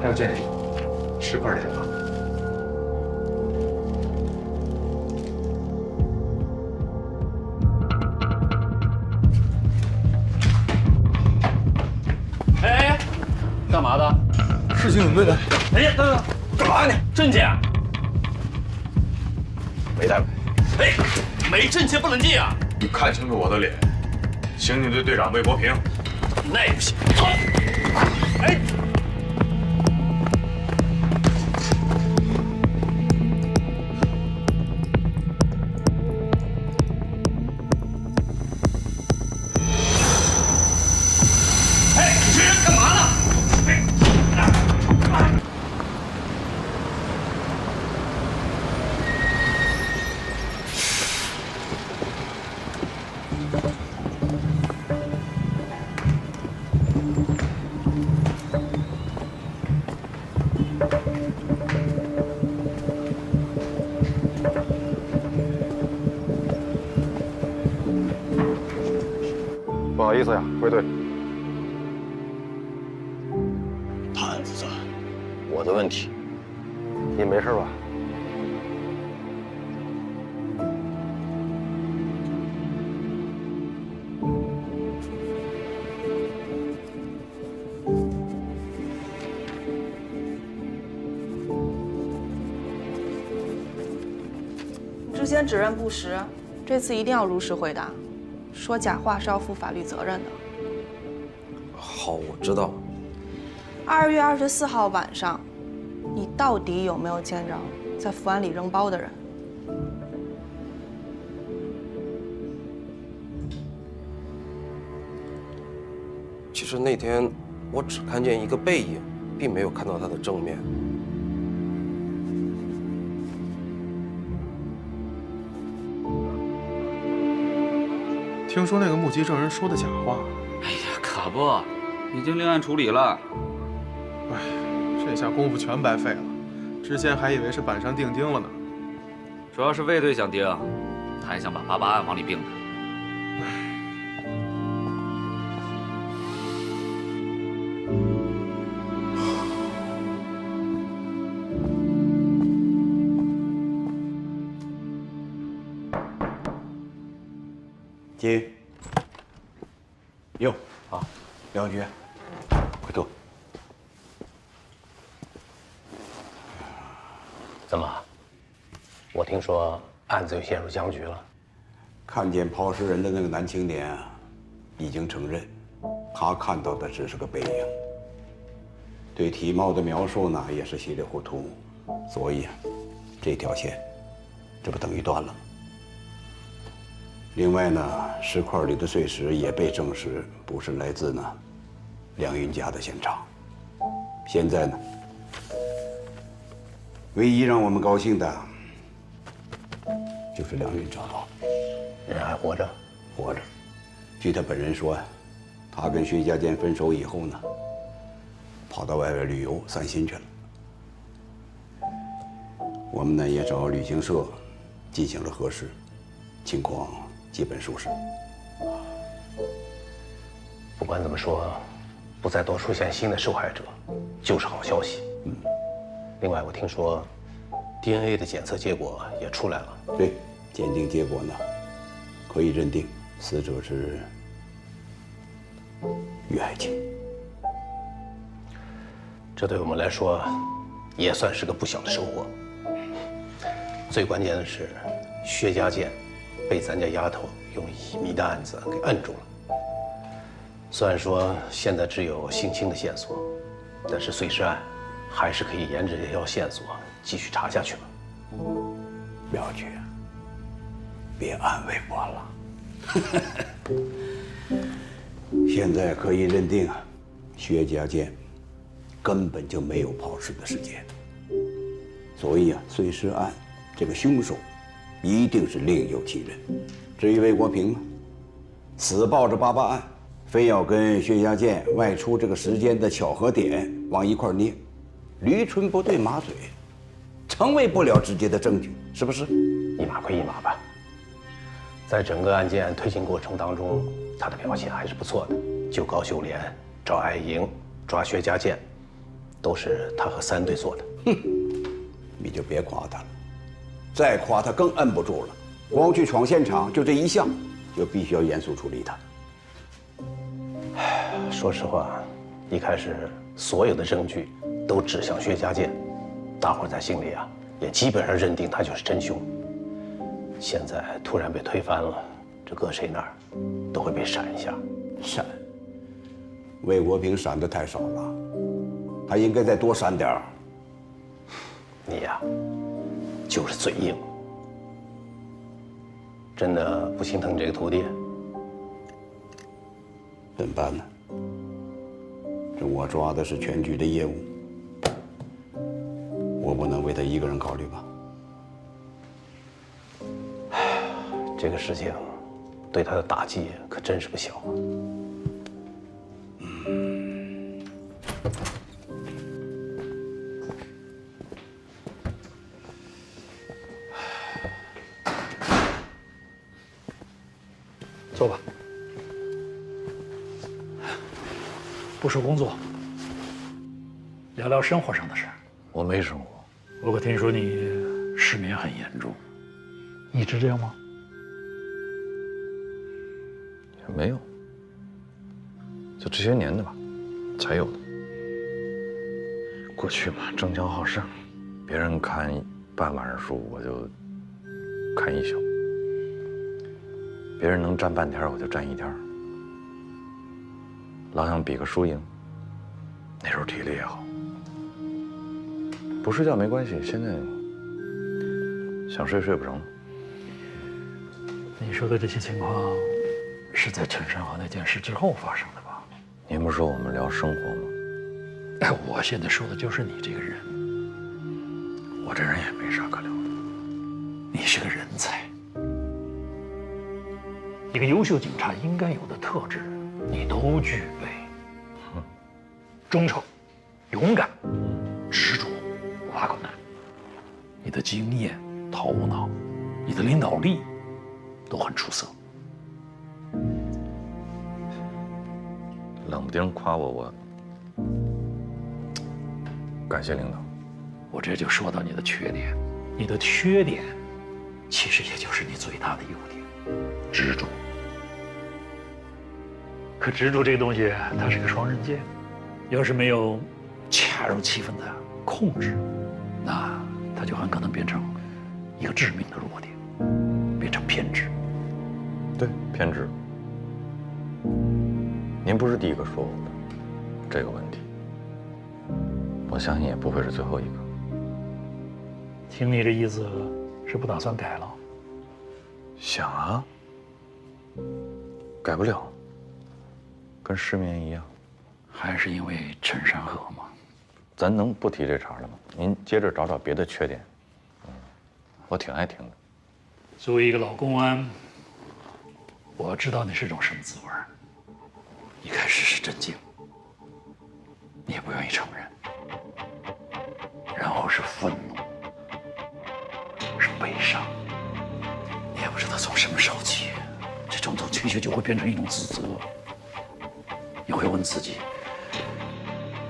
还有鉴定， 10块钱吧。哎，干嘛的？事情有对的。哎呀，等等，干嘛呢？证件。没带来。哎，没证件不能进啊！你看清楚我的脸，刑警队队长魏国平。那也不行。走。哎。哎，这人干嘛呢？不好意思呀，归队。探子，我的问题，你没事吧？之前指认不实，这次一定要如实回答。说假话是要负法律责任的。好，我知道。2月24号晚上，你到底有没有见着在福安里扔包的人？其实那天我只看见一个背影，并没有看到他的正面。听说那个目击证人说的假话。哎呀，可不，已经立案处理了。哎，这下功夫全白费了。之前还以为是板上钉钉了呢。主要是魏队想钉，他还想把88案往里并呢。进。哟，好，梁局，快坐。怎么？我听说案子又陷入僵局了。看见抛尸人的那个男青年啊，已经承认，他看到的只是个背影。对体貌的描述呢，也是稀里糊涂，所以啊，这条线，这不等于断了。另外呢，尸块里的碎石也被证实不是来自呢梁云家的现场。现在呢，唯一让我们高兴的，就是梁云找到了，人还活着，活着。据他本人说，他跟薛家健分手以后呢，跑到外边旅游散心去了。我们呢也找旅行社进行了核实，情况基本属实。不管怎么说，不再多出现新的受害者，就是好消息。另外，我听说 DNA 的检测结果也出来了。对，鉴定结果呢，可以认定死者是于爱琴。这对我们来说，也算是个不小的收获。最关键的是，薛家健被咱家丫头用乙醚的案子给摁住了。虽然说现在只有性侵的线索，但是碎尸案还是可以沿着这条线索继续查下去了。苗局，别安慰我了。现在可以认定，薛家健根本就没有抛尸的时间，所以啊，碎尸案这个凶手一定是另有其人。至于魏国平呢，死抱着88案，非要跟薛家健外出这个时间的巧合点往一块捏，驴唇不对马嘴，成为不了直接的证据，是不是？一码归一码吧。在整个案件推进过程当中，他的表现还是不错的。救高秀莲、找艾莹、抓薛家健，都是他和3队做的。你就别夸他了，再夸他更摁不住了。光去闯现场就这一项，就必须要严肃处理他。说实话，一开始所有的证据都指向薛家健，大伙在心里啊也基本上认定他就是真凶。现在突然被推翻了，这搁谁那儿都会被闪一下。闪？魏国平闪的太少了，他应该再多闪点儿。你呀，就是嘴硬。真的不心疼你这个徒弟？怎么办呢？这我抓的是全局的业务，我不能为他一个人考虑吧？这个事情对他的打击可真是不小啊。坐吧，不说工作，聊聊生活上的事儿。我没生活，不过听说你失眠很严重，一直这样吗？也没有，就这些年的吧，才有的。过去嘛，争强好胜，别人看半晚上书，我就看一宿；别人能站半天，我就站一天。老想比个输赢。那时候体力也好，不睡觉没关系。现在想睡睡不成。你说的这些情况，是在陈山河那件事之后发生的吧？您不是说我们聊生活吗？哎，我现在说的就是你这个人。我这人也没啥可聊的。你是个人才，一个优秀警察应该有的特质，你都具备。忠诚、勇敢、执着、不怕困难。你的经验、头脑、你的领导力都很出色。冷不丁夸我感谢领导。我这就说到你的缺点，你的缺点其实也就是你最大的优点——执着。可执着这个东西，它是个双刃剑。要是没有恰如其分的控制，那它就很可能变成一个致命的弱点，变成偏执。对，偏执。您不是第一个说我的这个问题，我相信也不会是最后一个。听你这意思，是不打算改了？想啊，改不了，跟失眠一样。还是因为陈山河吗？咱能不提这茬了吗？您接着找找别的缺点。我挺爱听的。作为一个老公安，我知道你是种什么滋味。一开始是震惊，你也不愿意承认，然后是愤怒，是悲伤，你也不知道从什么时候起，这种种情绪就会变成一种自责。你会问自己，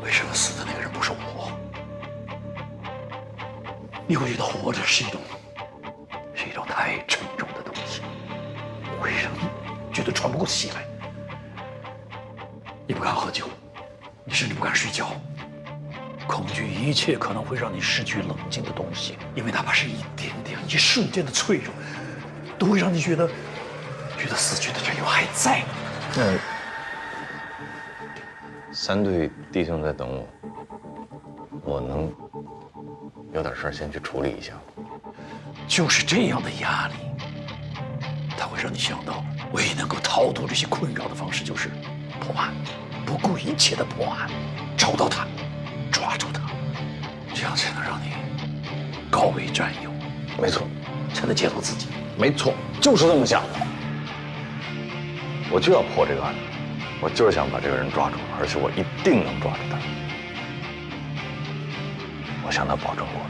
为什么死的那个人不是我？你会觉得活着是一种太沉重的东西，会让你觉得喘不过气来。你不敢喝酒，你甚至不敢睡觉，恐惧一切可能会让你失去冷静的东西，因为哪怕是一点点、一瞬间的脆弱，都会让你觉得死去的战友还在。三队弟兄在等我，我能有点事先去处理一下。就是这样的压力，它会让你想到，唯一能够逃脱这些困扰的方式就是破案，不顾一切的破案，找到他，抓住他，这样才能让你高位战友。没错，才能解脱自己。没错，就是这么想的。我就要破这个案子，我就是想把这个人抓住，而且我一定能抓住他。我向他保证过。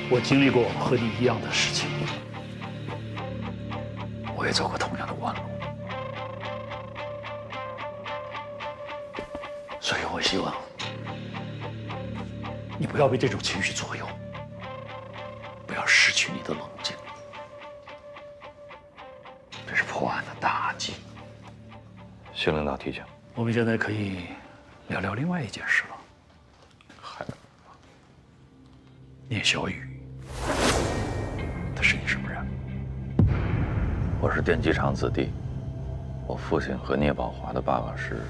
我经历过和你一样的事情，我也走过同样的弯路，所以我希望你不要被这种情绪左右，不要失去你的冷静。这是破案的大忌。谢领导提醒。我们现在可以聊聊另外一件事了。聂小雨，他是你什么人？我是电机厂子弟，我父亲和聂宝华的爸爸是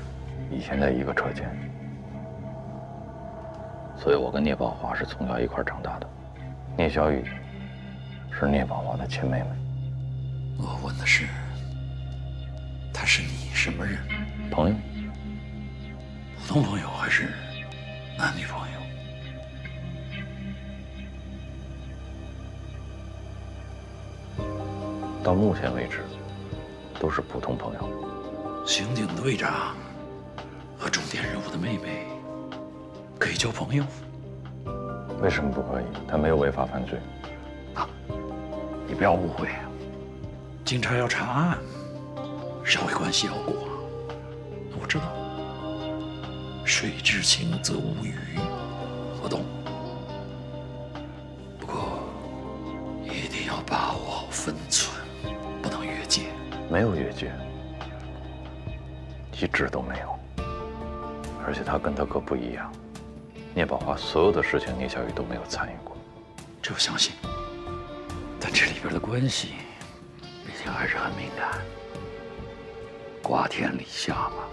以前在一个车间，所以我跟聂宝华是从小一块长大的。聂小雨是聂宝华的亲妹妹。我问的是，他是你什么人？朋友。普通朋友还是男女朋友？到目前为止，都是普通朋友。刑警队长和重点人物的妹妹可以交朋友？为什么不可以？他没有违法犯罪。你不要误会，警察要查案，社会关系要过。我知道，水至清则无鱼，我懂。不过一定要把握好分寸，不能越界。没有越界，一直都没有。而且他跟他哥不一样，聂宝华所有的事情，聂小雨都没有参与过。这我相信，但这里边的关系，毕竟还是很敏感。瓜田李下嘛，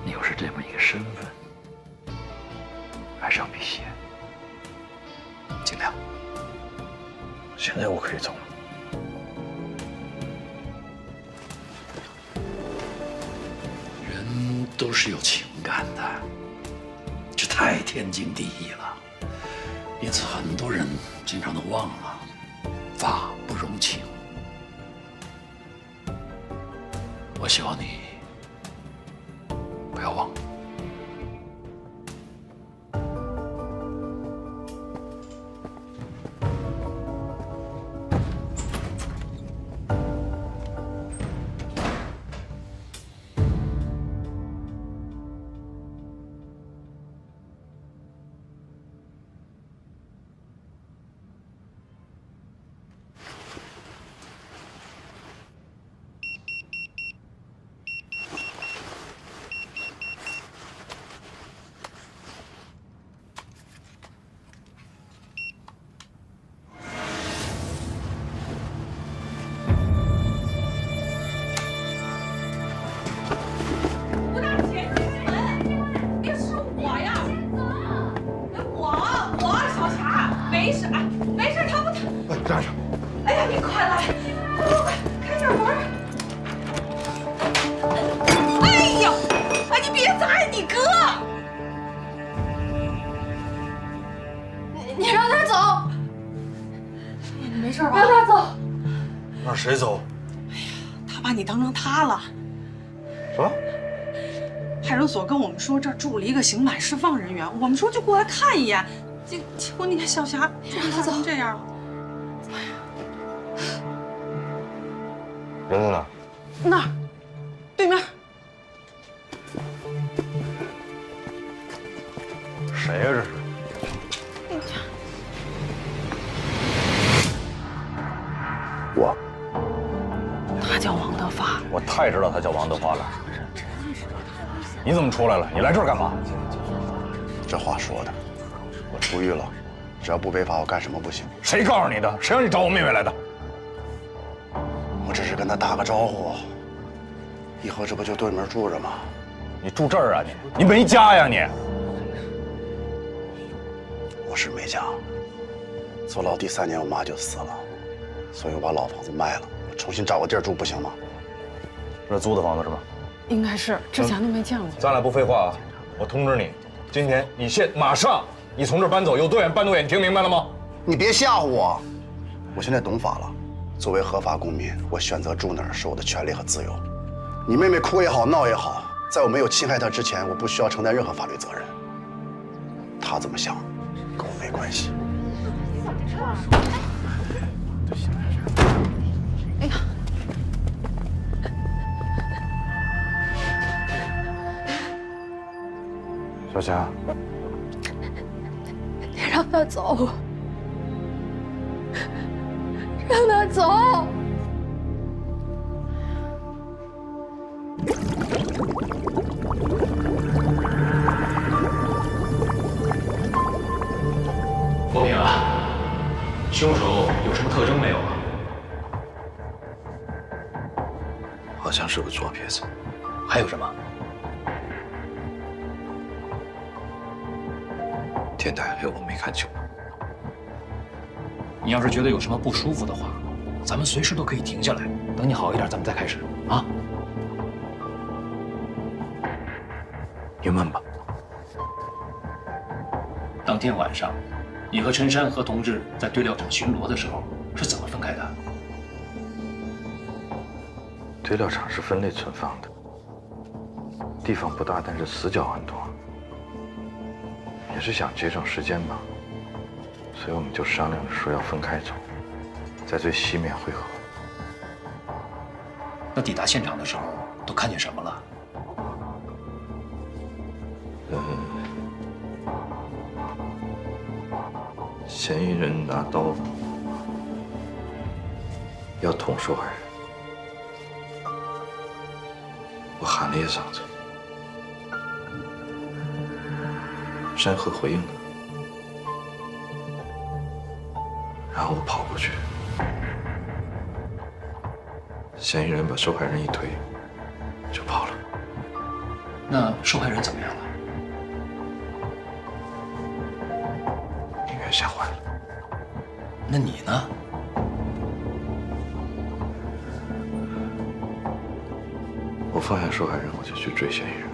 你又是这么一个身份，还是要避嫌，尽量。现在我可以走了。人都是有情感的，这太天经地义了，因此很多人经常都忘了法不容情。我希望你不要忘了。谁走？他把你当成他了。什么？派出所跟我们说这儿住了一个刑满释放人员，我们说就过来看一眼。结果你看小霞吓成这样了。人在哪？那儿，对面。谁呀？这是？我。他叫王德发。我太知道他叫王德发了。你怎么出来了？你来这儿干嘛？这话说的，我出狱了，只要不违法，我干什么不行？谁告诉你的？谁让你找我妹妹来的？我只是跟她打个招呼，以后这不就对门住着吗？你住这儿啊？你没家呀你？我是没家，坐牢第3年，我妈就死了，所以我把老房子卖了，我重新找个地儿住不行吗？这是租的房子是吗？应该是，之前都没见过。咱俩不废话啊！我通知你，今天你马上你从这儿搬走，有多远搬多远，你听明白了吗？你别吓唬我，我现在懂法了。作为合法公民，我选择住哪儿是我的权利和自由。你妹妹哭也好，闹也好，在我没有侵害她之前，我不需要承担任何法律责任。她怎么想，跟我没关系。哎呀！小霞，让他走，让他走。伯明啊，凶手有什么特征没有啊？好像是个左撇子。还有什么？天太黑，我没看清。你要是觉得有什么不舒服的话，咱们随时都可以停下来，等你好一点，咱们再开始啊。你问吧。当天晚上，你和陈山和同志在堆料场巡逻的时候是怎么分开的？堆料场是分类存放的，地方不大，但是死角很多。也是想节省时间吧，所以我们就商量着说要分开走，在最西面汇合。那抵达现场的时候都看见什么了？嫌疑人拿刀要捅受害人，我喊了一嗓子，山河回应了，然后我跑过去，嫌疑人把受害人一推，就跑了。那受害人怎么样了？应该吓坏了。那你呢？我放下受害人，我就去追嫌疑人。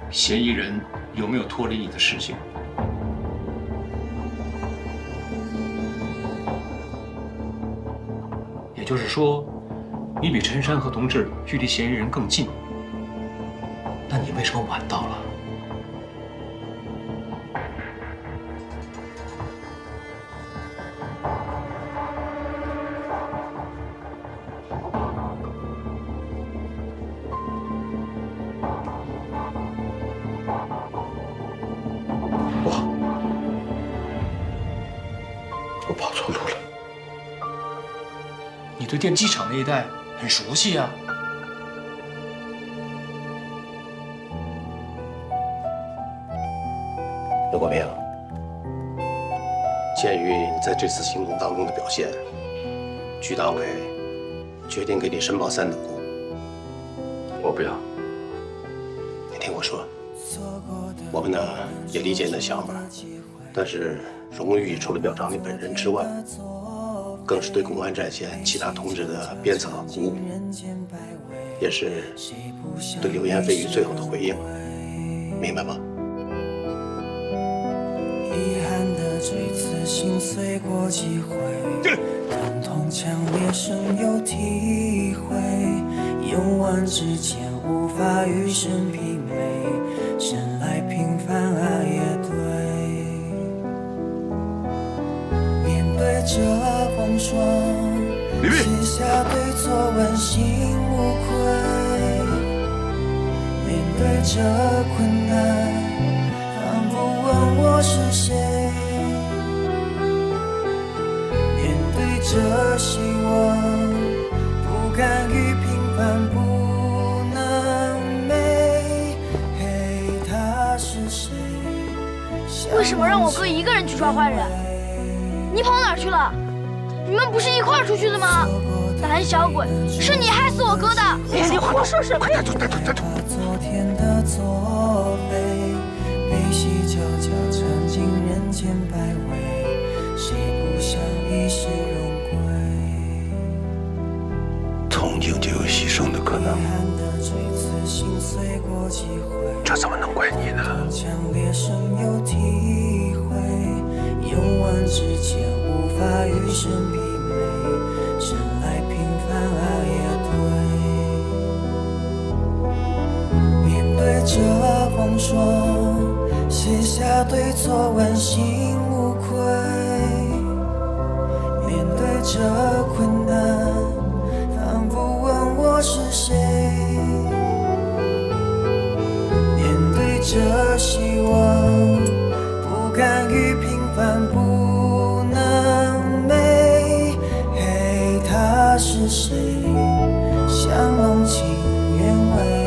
嫌疑人有没有脱离你的视线？也就是说，你比陈山和同志距离嫌疑人更近，那你为什么晚到了？我跑错路了。你对电机厂那一带很熟悉啊。刘国明，鉴于你在这次行动当中的表现，局党委决定给你申报3等功。我不要。你听我说，我们呢也理解你的想法，但是荣誉除了表彰你本人之外，更是对公安战线其他同志的鞭策和鼓舞，也是对流言蜚语最后的回应，明白吗？遗憾的这次心碎过几回，疼痛强烈深有体会，用完之前无法与生媲美，生来平凡啊也对。面对着风霜，卸下对错问心无愧，面对着困难，仿佛问我是谁，面对着希望，不甘于平凡不能美，嘿，他是谁？为什么让我哥一个人去抓坏人？你跑哪儿去了？你们不是一块儿出去的吗？胆小鬼，是你害死我哥的！你胡说什么呀？昨天的作废，悲喜交加尝尽人间百味，谁不想一世荣归？从警就有牺牲的可能，这怎么能怪你呢？强烈深有体会，用完之前无法与生媲美，生来平凡啊也对。面对着风霜，卸下对错问心无愧，面对着困难，仿佛问我是谁，面着希望，不甘于平凡不能美。嘿，他是谁？像浓情原味。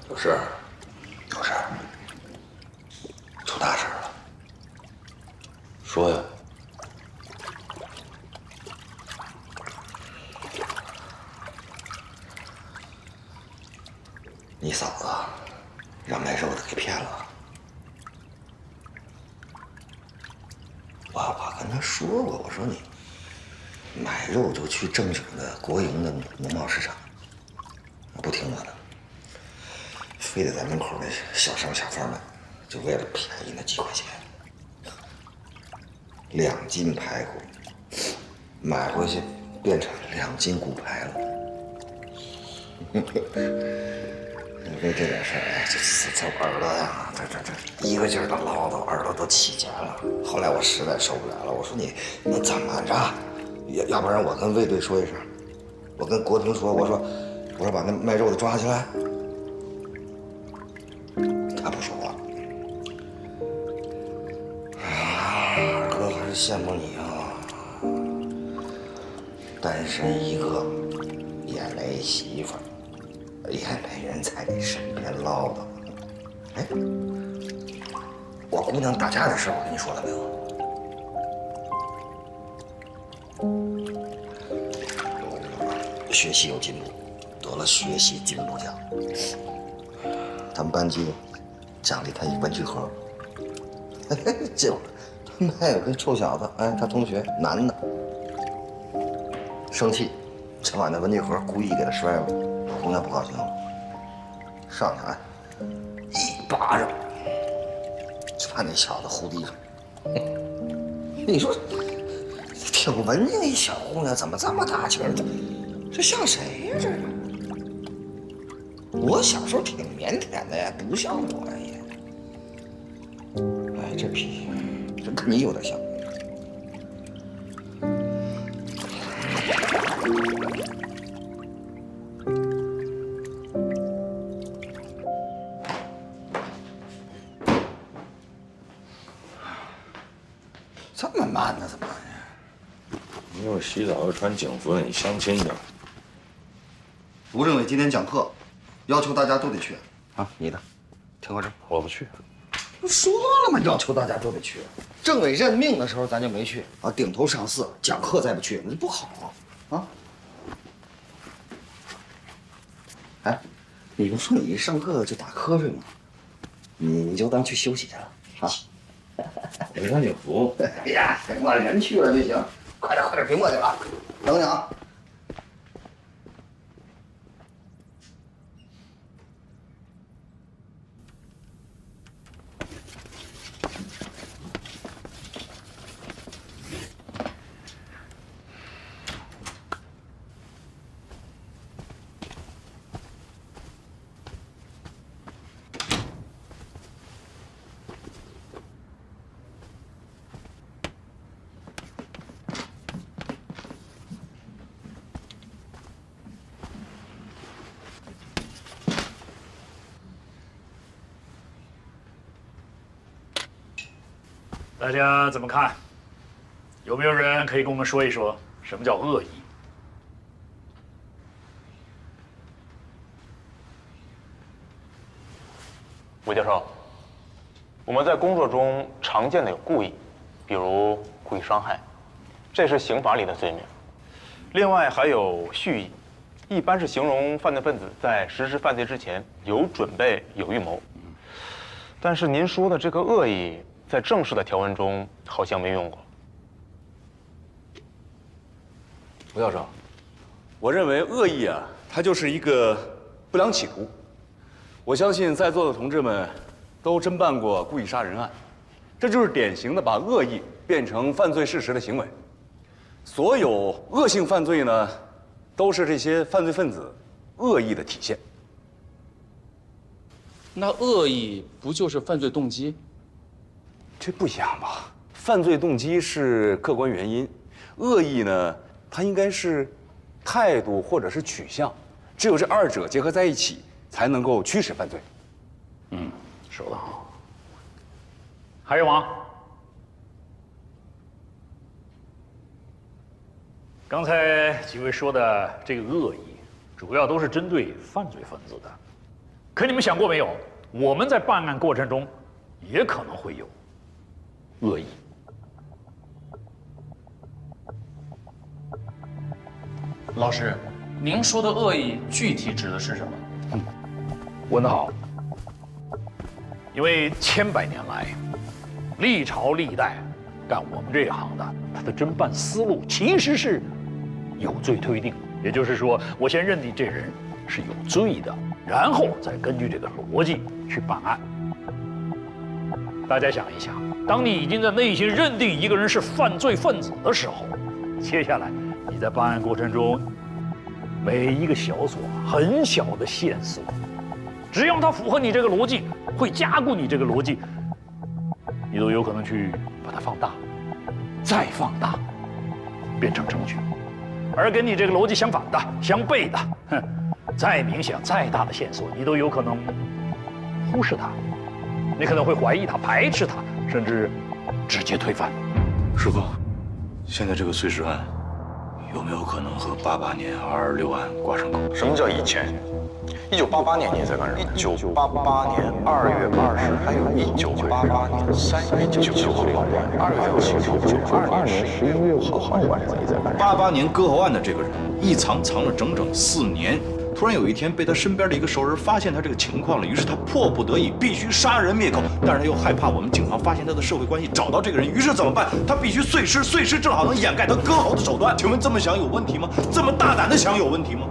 有事？有事？出大事了？说呀。你嫂子让卖肉的给骗了。我跟他说过，我说你买肉就去正经的国营的农贸市场，不听我的。非得在门口那小商小贩们，就为了便宜那几块钱，2斤排骨买回去变成2斤骨排了。为这点事儿，哎，这耳朵呀，这一个劲儿的唠叨，耳朵都起茧了。后来我实在受不了了，我说你怎么着？要不然我跟卫队说一声，我跟国平说，我说把那卖肉的抓起来。他不说话。二哥还是羡慕你啊，单身一个，也没媳妇儿，也没人在你身边唠叨。哎，我姑娘打架的事我跟你说了没有？学习有进步，得了学习进步奖。咱们班级奖励他一文具盒，结果卖有个臭小子，哎，他同学男的，生气，就把那文具盒故意给他摔了。我姑娘不高兴了，上去哎，一巴掌就把那小子呼地上。你说挺文静一小姑娘，怎么这么大劲儿？这像谁呀？这是？我小时候挺腼腆的呀，不像我呀。哎，这脾气，这跟你有点像。这么慢呢？怎么？你又洗澡又穿警服的，你相亲去？吴政委今天讲课，要求大家都得去。啊，你的，听我这，我不去。不说了吗？要求大家都得去。政委任命的时候咱就没去啊，顶头上司，讲课再不去，那不好啊。哎，你不说你一上课就打瞌睡吗？你就当去休息去了啊。我穿警服。哎呀，我人去了就行。快点，别磨叽了，等你啊。大家怎么看？有没有人可以跟我们说一说什么叫恶意？韦教授，我们在工作中常见的有故意，比如故意伤害，这是刑法里的罪名。另外还有蓄意，一般是形容犯罪分子在实施犯罪之前有准备、有预谋。但是您说的这个恶意，在正式的条文中好像没用过。吴教授，我认为恶意啊，它就是一个不良企图。我相信在座的同志们都侦办过故意杀人案，这就是典型的把恶意变成犯罪事实的行为。所有恶性犯罪呢，都是这些犯罪分子恶意的体现。那恶意不就是犯罪动机？这不一样吧？犯罪动机是客观原因，恶意呢，它应该是态度或者是取向，只有这二者结合在一起，才能够驱使犯罪。说得好。还有吗？刚才几位说的这个恶意，主要都是针对犯罪分子的。可你们想过没有，我们在办案过程中，也可能会有恶意。老师，您说的恶意具体指的是什么？问得好。因为千百年来，历朝历代干我们这一行的，他的侦办思路其实是有罪推定，也就是说，我先认定这人是有罪的，然后再根据这个逻辑去办案。大家想一想，当你已经在内心认定一个人是犯罪分子的时候，接下来你在办案过程中，每一个小所很小的线索，只要它符合你这个逻辑，会加固你这个逻辑，你都有可能去把它放大，再放大，变成证据。而跟你这个逻辑相反的、相悖的，再明显、再大的线索，你都有可能忽视它，你可能会怀疑它、排斥它，甚至直接推翻。师傅，现在这个碎尸案有没有可能和88年226案挂上钩？什么叫以前？1988年你在干什么？1988年2月20日，还有1988年3月19号晚上，2月7号，1992年11月5号晚上你在干什么？88年割喉案的这个人一藏了整整4年，突然有一天被他身边的一个熟人发现他这个情况了，于是他迫不得已必须杀人灭口，但是他又害怕我们警方发现他的社会关系，找到这个人，于是怎么办？他必须碎尸，碎尸正好能掩盖他割喉的手段。请问这么想有问题吗？这么大胆的想有问题吗？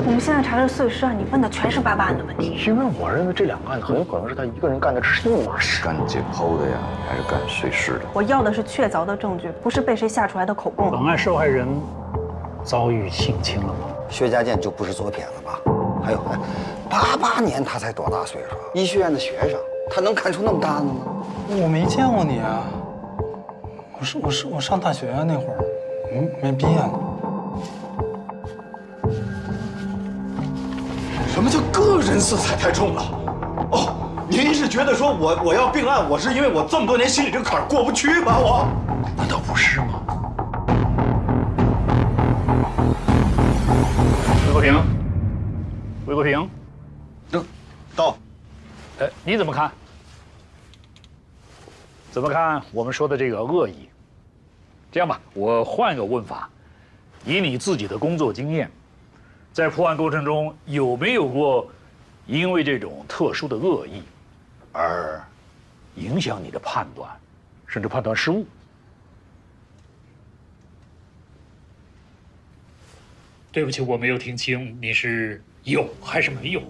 我们现在查的碎尸案，你问的全是88案的问题。因为我认为这两个案子很有可能是他一个人干的，这是一码事。干解剖的呀，你还是干碎尸的？我要的是确凿的证据，不是被谁吓出来的口供。本案受害人遭遇性侵了吗？薛家健就不是左撇子吧？还有，88年他才多大岁数？医学院的学生，他能看出那么大的吗？我没见过你啊！我上大学那会儿，没毕业呢。什么叫个人色彩太重了？哦，您是觉得说我要并案，我是因为我这么多年心里这个坎儿过不去吗？我难道不是吗？魏国平，到。你怎么看？怎么看我们说的这个恶意？这样吧，我换个问法，以你自己的工作经验，在破案过程中有没有过因为这种特殊的恶意而影响你的判断，甚至判断失误？对不起，我没有听清，你是有还是没有？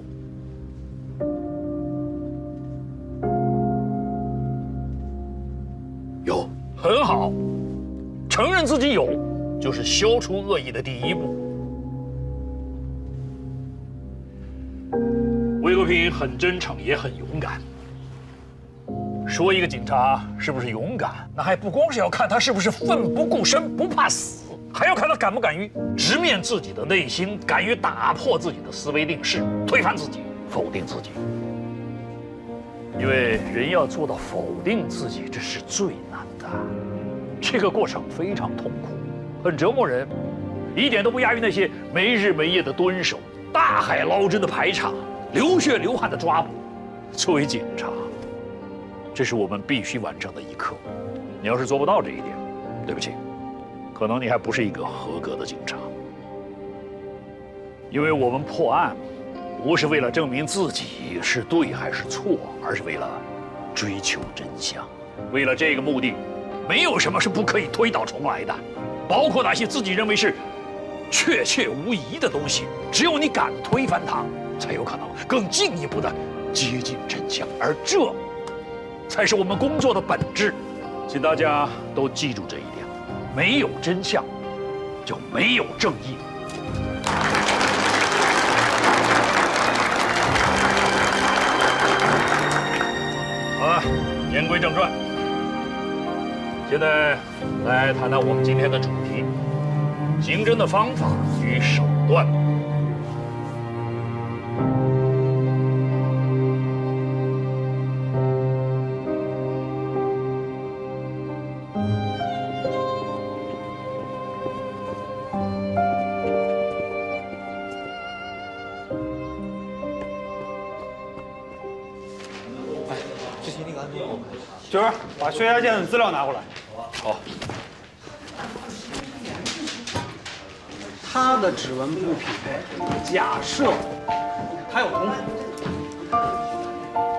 有，很好，承认自己有，就是消除恶意的第一步。魏国平很真诚，也很勇敢。说一个警察是不是勇敢，那还不光是要看他是不是奋不顾身、不怕死，还要看他敢不敢于直面自己的内心，敢于打破自己的思维定式，推翻自己，否定自己。因为人要做到否定自己，这是最难的，这个过程非常痛苦，很折磨人，一点都不亚于那些没日没夜的蹲守、大海捞针的排查、流血流汗的抓捕。作为警察，这是我们必须完成的一课。你要是做不到这一点，对不起，可能你还不是一个合格的警察。因为我们破案，不是为了证明自己是对还是错，而是为了追求真相。为了这个目的，没有什么是不可以推倒重来的，包括那些自己认为是确切无疑的东西。只有你敢推翻它，才有可能更进一步的接近真相，而这才是我们工作的本质。请大家都记住这一点：没有真相，就没有正义。好了，言归正传，现在来谈谈我们今天的主题：刑侦的方法与手段。军儿，把薛家健的资料拿过来。好。他的指纹不匹配，假设他有同伙。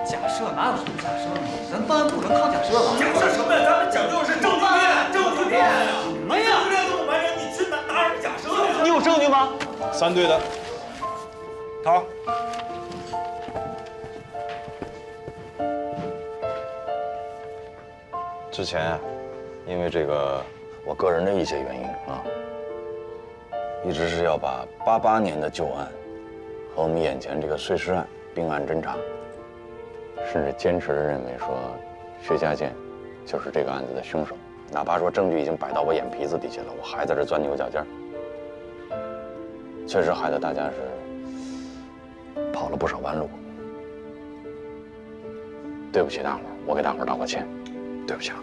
假设哪有什么假设呢？咱办案不能靠假设吧？假设什么呀？咱们讲究的是证据链，证据链呀！什么呀？证据链这么完整，你去拿什么假设呀？你有证据吗？3队的，头。之前，因为这个我个人的一些原因啊，一直是要把88年的旧案和我们眼前这个碎尸案并案侦查，甚至坚持地认为说薛家健就是这个案子的凶手，哪怕说证据已经摆到我眼皮子底下了，我还在这钻牛角尖，确实害得大家是跑了不少弯路。对不起大伙儿，我给大伙儿道个歉。对不起啊，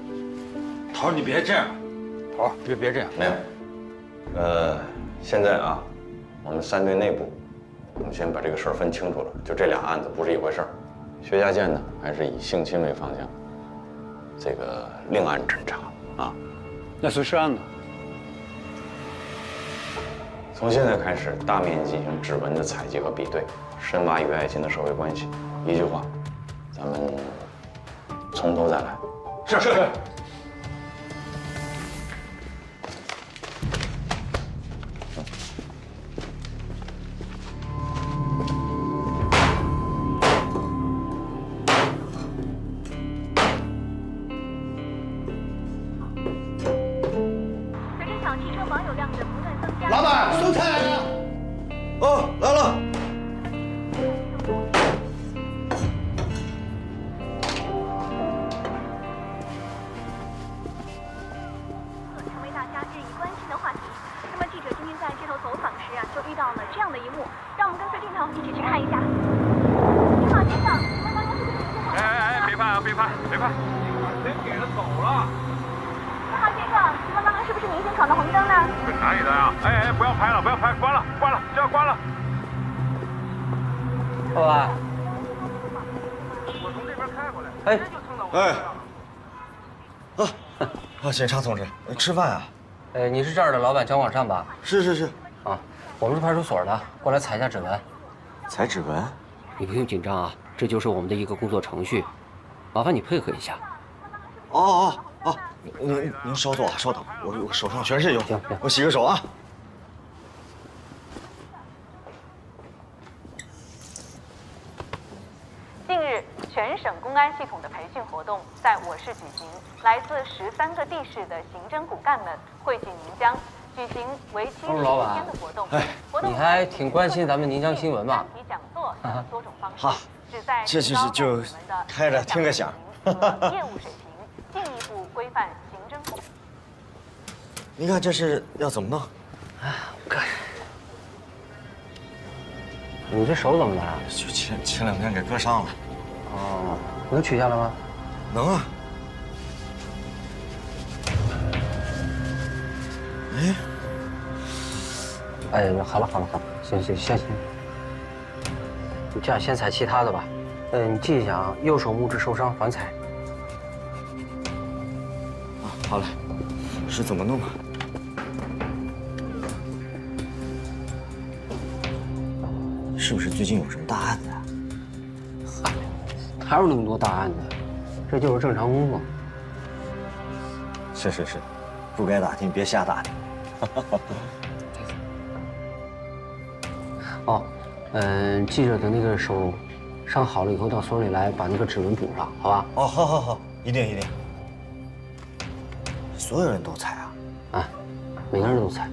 头儿，你别这样，头儿，别这样。没有，现在啊，我们3队内部，我们先把这个事儿分清楚了，就这俩案子不是一回事儿。薛家健呢，还是以性侵为方向，这个另案侦查啊。那碎尸案呢？从现在开始，大面积进行指纹的采集和比对，深挖与爱情的社会关系。一句话，咱们从头再来。是。随着小汽车保有量的不断增加，老板，蔬菜来了。哦，来了。检察同志，吃饭啊？你是这儿的老板姜广善吧？是。啊，我们是派出所的，过来采一下指纹。采指纹？你不用紧张啊，这就是我们的一个工作程序，麻烦你配合一下。哦，您稍坐，稍等，我手上全是油，行，我洗个手啊。近日，全省公安系统的培训活动在我市举行，来自13个地市的刑侦骨干们汇聚宁江，举行为期10天的活动。你还挺关心咱们宁江新闻吧？讲座等多种方式，好，这就开着听个响。业务水平，进一步规范刑侦。您看这是要怎么弄？我看。你这手怎么了？就前2天给割伤了。哦，能取下来吗？能啊。哎，好了，行，你这样先采其他的吧。你记一下啊，右手拇指受伤，反采。啊，好嘞，是怎么弄啊？是不是最近有什么大案子啊？嗨，哪有那么多大案子？这就是正常工作。是，不该打听别瞎打听。哦，记着等那个手伤好了以后到所里来把那个指纹补上，好吧？哦，好，一定。所有人都采啊？啊，每个人都采。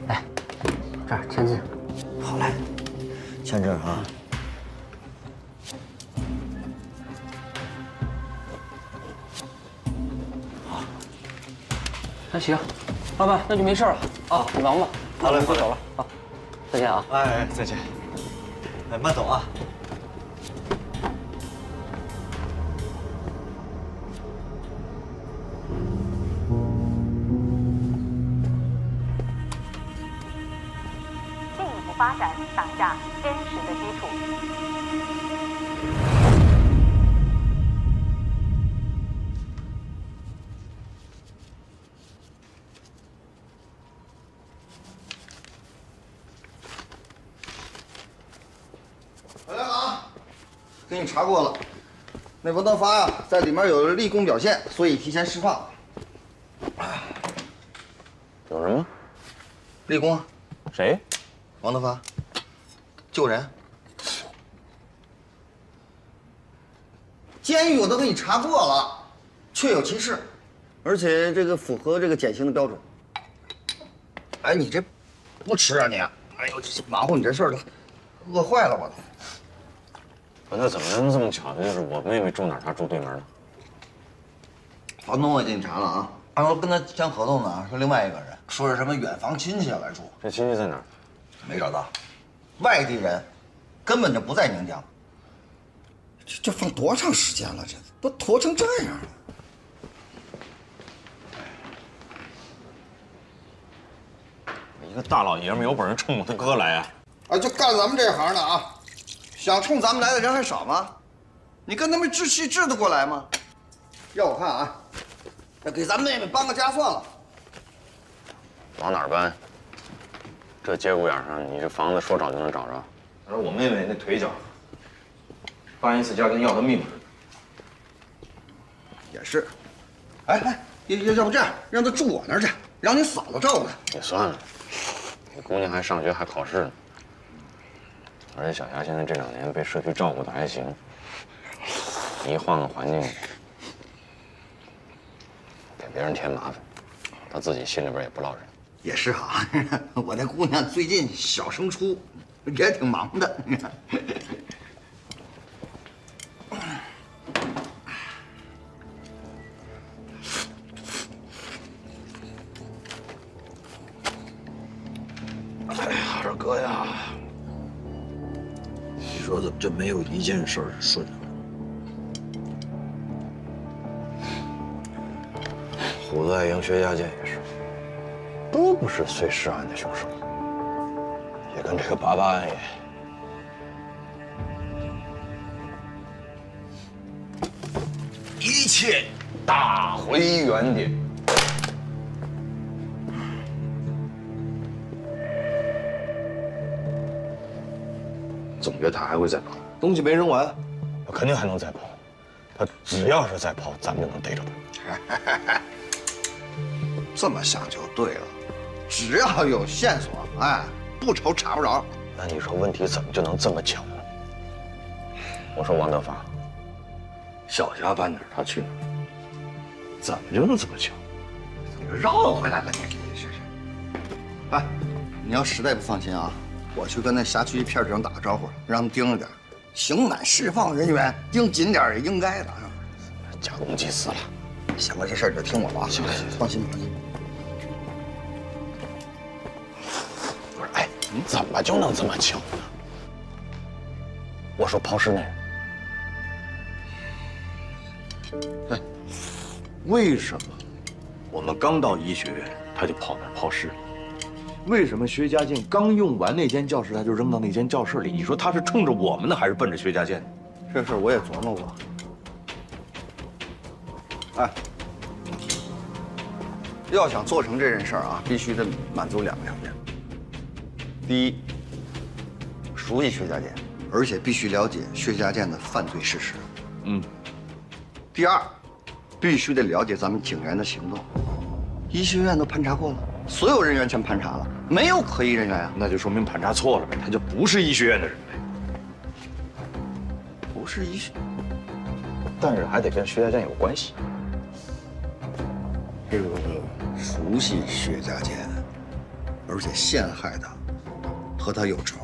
来，这儿签字。好嘞，签这儿啊。那行，老板，那就没事了啊，你忙吧。好嘞，我走了啊，再见啊。哎，再见。哎，慢走啊。进一步发展打下坚实的基础。回来了啊，给你查过了，那王德发呀，在里面有立功表现，所以提前释放。有什么？立功啊？谁？王德发，救人。监狱我都给你查过了，确有其事，而且这个符合这个减刑的标准。哎，你这不吃啊你？哎呦，这忙活你这事儿都饿坏了我都。那怎么能这么巧的？就是我妹妹住哪儿，她住对门呢。房东我也给你查了啊，按说跟他签合同的是另外一个人，说是什么远房亲戚要来住。这亲戚在哪儿？没找到，外地人，根本就不在宁江。这放多长时间了？这都拖成这样了。一个大老爷们有本事冲我他哥来啊！啊，就干咱们这行的啊，想冲咱们来的人还少吗？你跟他们置气置得过来吗？要我看啊，那给咱妹妹搬个家算了。往哪儿搬？这节骨眼上，你这房子说找就能找着？而我妹妹那腿脚，搬一次家跟要她命似的。也是，哎，要不这样，让她住我那儿去，让你嫂子照顾她。也算了，这姑娘还上学还考试呢，而且小霞现在这2年被社区照顾的还行，你一换个环境，给别人添麻烦，她自己心里边也不落忍。也是哈，我那姑娘最近小升初，也挺忙的。哎呀，二哥呀，你说怎么就没有一件事是顺的？虎子爱营薛家健也是，都不是碎尸案的凶手，也跟这个88案也。一切打回原点。总觉得他还会再跑，东西没扔完，肯定还能再跑。他只要是再跑，咱们就能逮着他。这么想就对了，只要有线索，哎，不愁查不着。那你说问题怎么就能这么巧呢？我说王德发，小霞搬哪儿他去哪儿，怎么就能这么巧？你绕回来了，你试试。哎，你要实在不放心啊，我去跟那辖区片警打个招呼，让他们盯着点，刑满释放人员盯紧点也应该的。假公济私了。行了，这事儿就听我的啊。行了，放心吧。不是，哎，你怎么就能这么巧呢？我说抛尸那人。哎，为什么我们刚到医学院他就跑那儿抛尸？为什么薛家健刚用完那间教室他就扔到那间教室里？你说他是冲着我们呢，还是奔着薛家健？这事我也琢磨过。哎，要想做成这件事儿啊，必须得满足2个条件。第一，熟悉薛家健，而且必须了解薛家健的犯罪事实。第二，必须得了解咱们警员的行动。医学院都盘查过了，所有人员全盘查了，没有可疑人员啊。那就说明盘查错了呗，他就不是医学院的人呗。不是医学，但是还得跟薛家健有关系。这个熟悉薛家健，而且陷害他，和他有仇。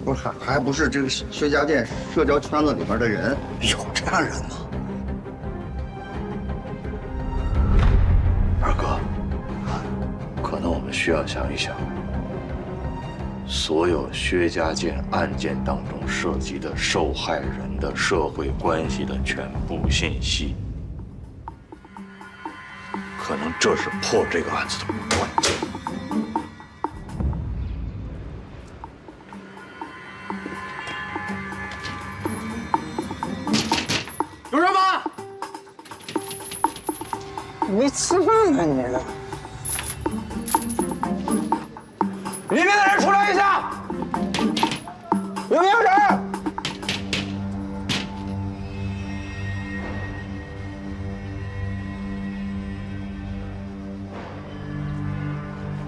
不是还不是这个薛家健社交圈子里面的人，有这样人吗？二哥，可能我们需要想一想，所有薛家健案件当中涉及的受害人的社会关系的全部信息，可能这是破这个案子的关键。刘少发，没吃饭呢你？里面的人出来一下，有没有人？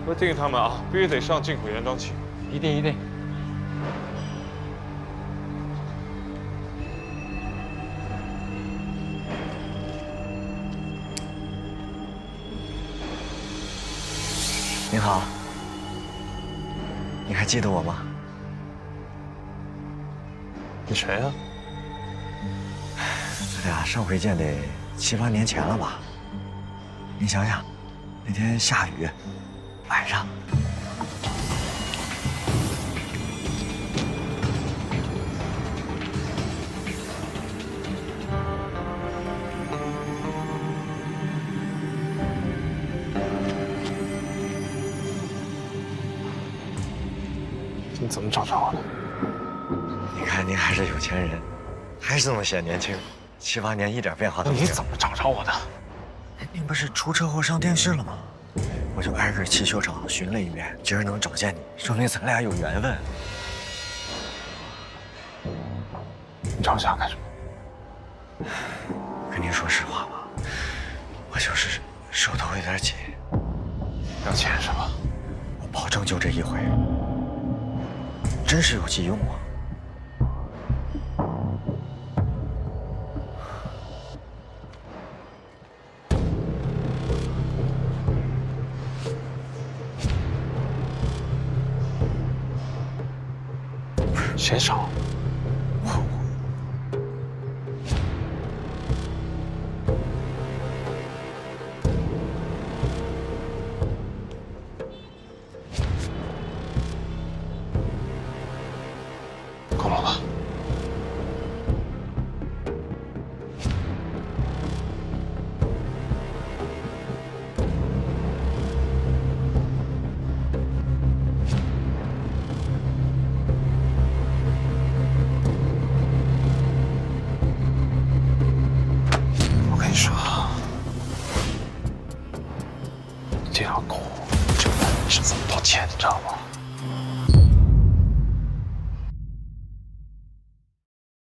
我提醒他们啊，必须得上进口原装漆。一定一定。您好，你还记得我吗？你谁呀？咱俩上回见得7、8年前了吧？您想想，那天下雨，晚上。你怎么找着我的？你看您还是有钱人，还是这么显年轻，7、8年一点变化都没有。你怎么找着我的？您不是出车祸上电视了吗？我就挨个汽修厂巡了一遍，今儿能找见你，说明咱俩有缘分。你找我想干什么？跟您说实话吧，我就是手头有点紧。要钱是吧？我保证就这一回，真是有急用啊！谁找？够了吧？我跟你说，这条狗这是这么多钱，你知道吗？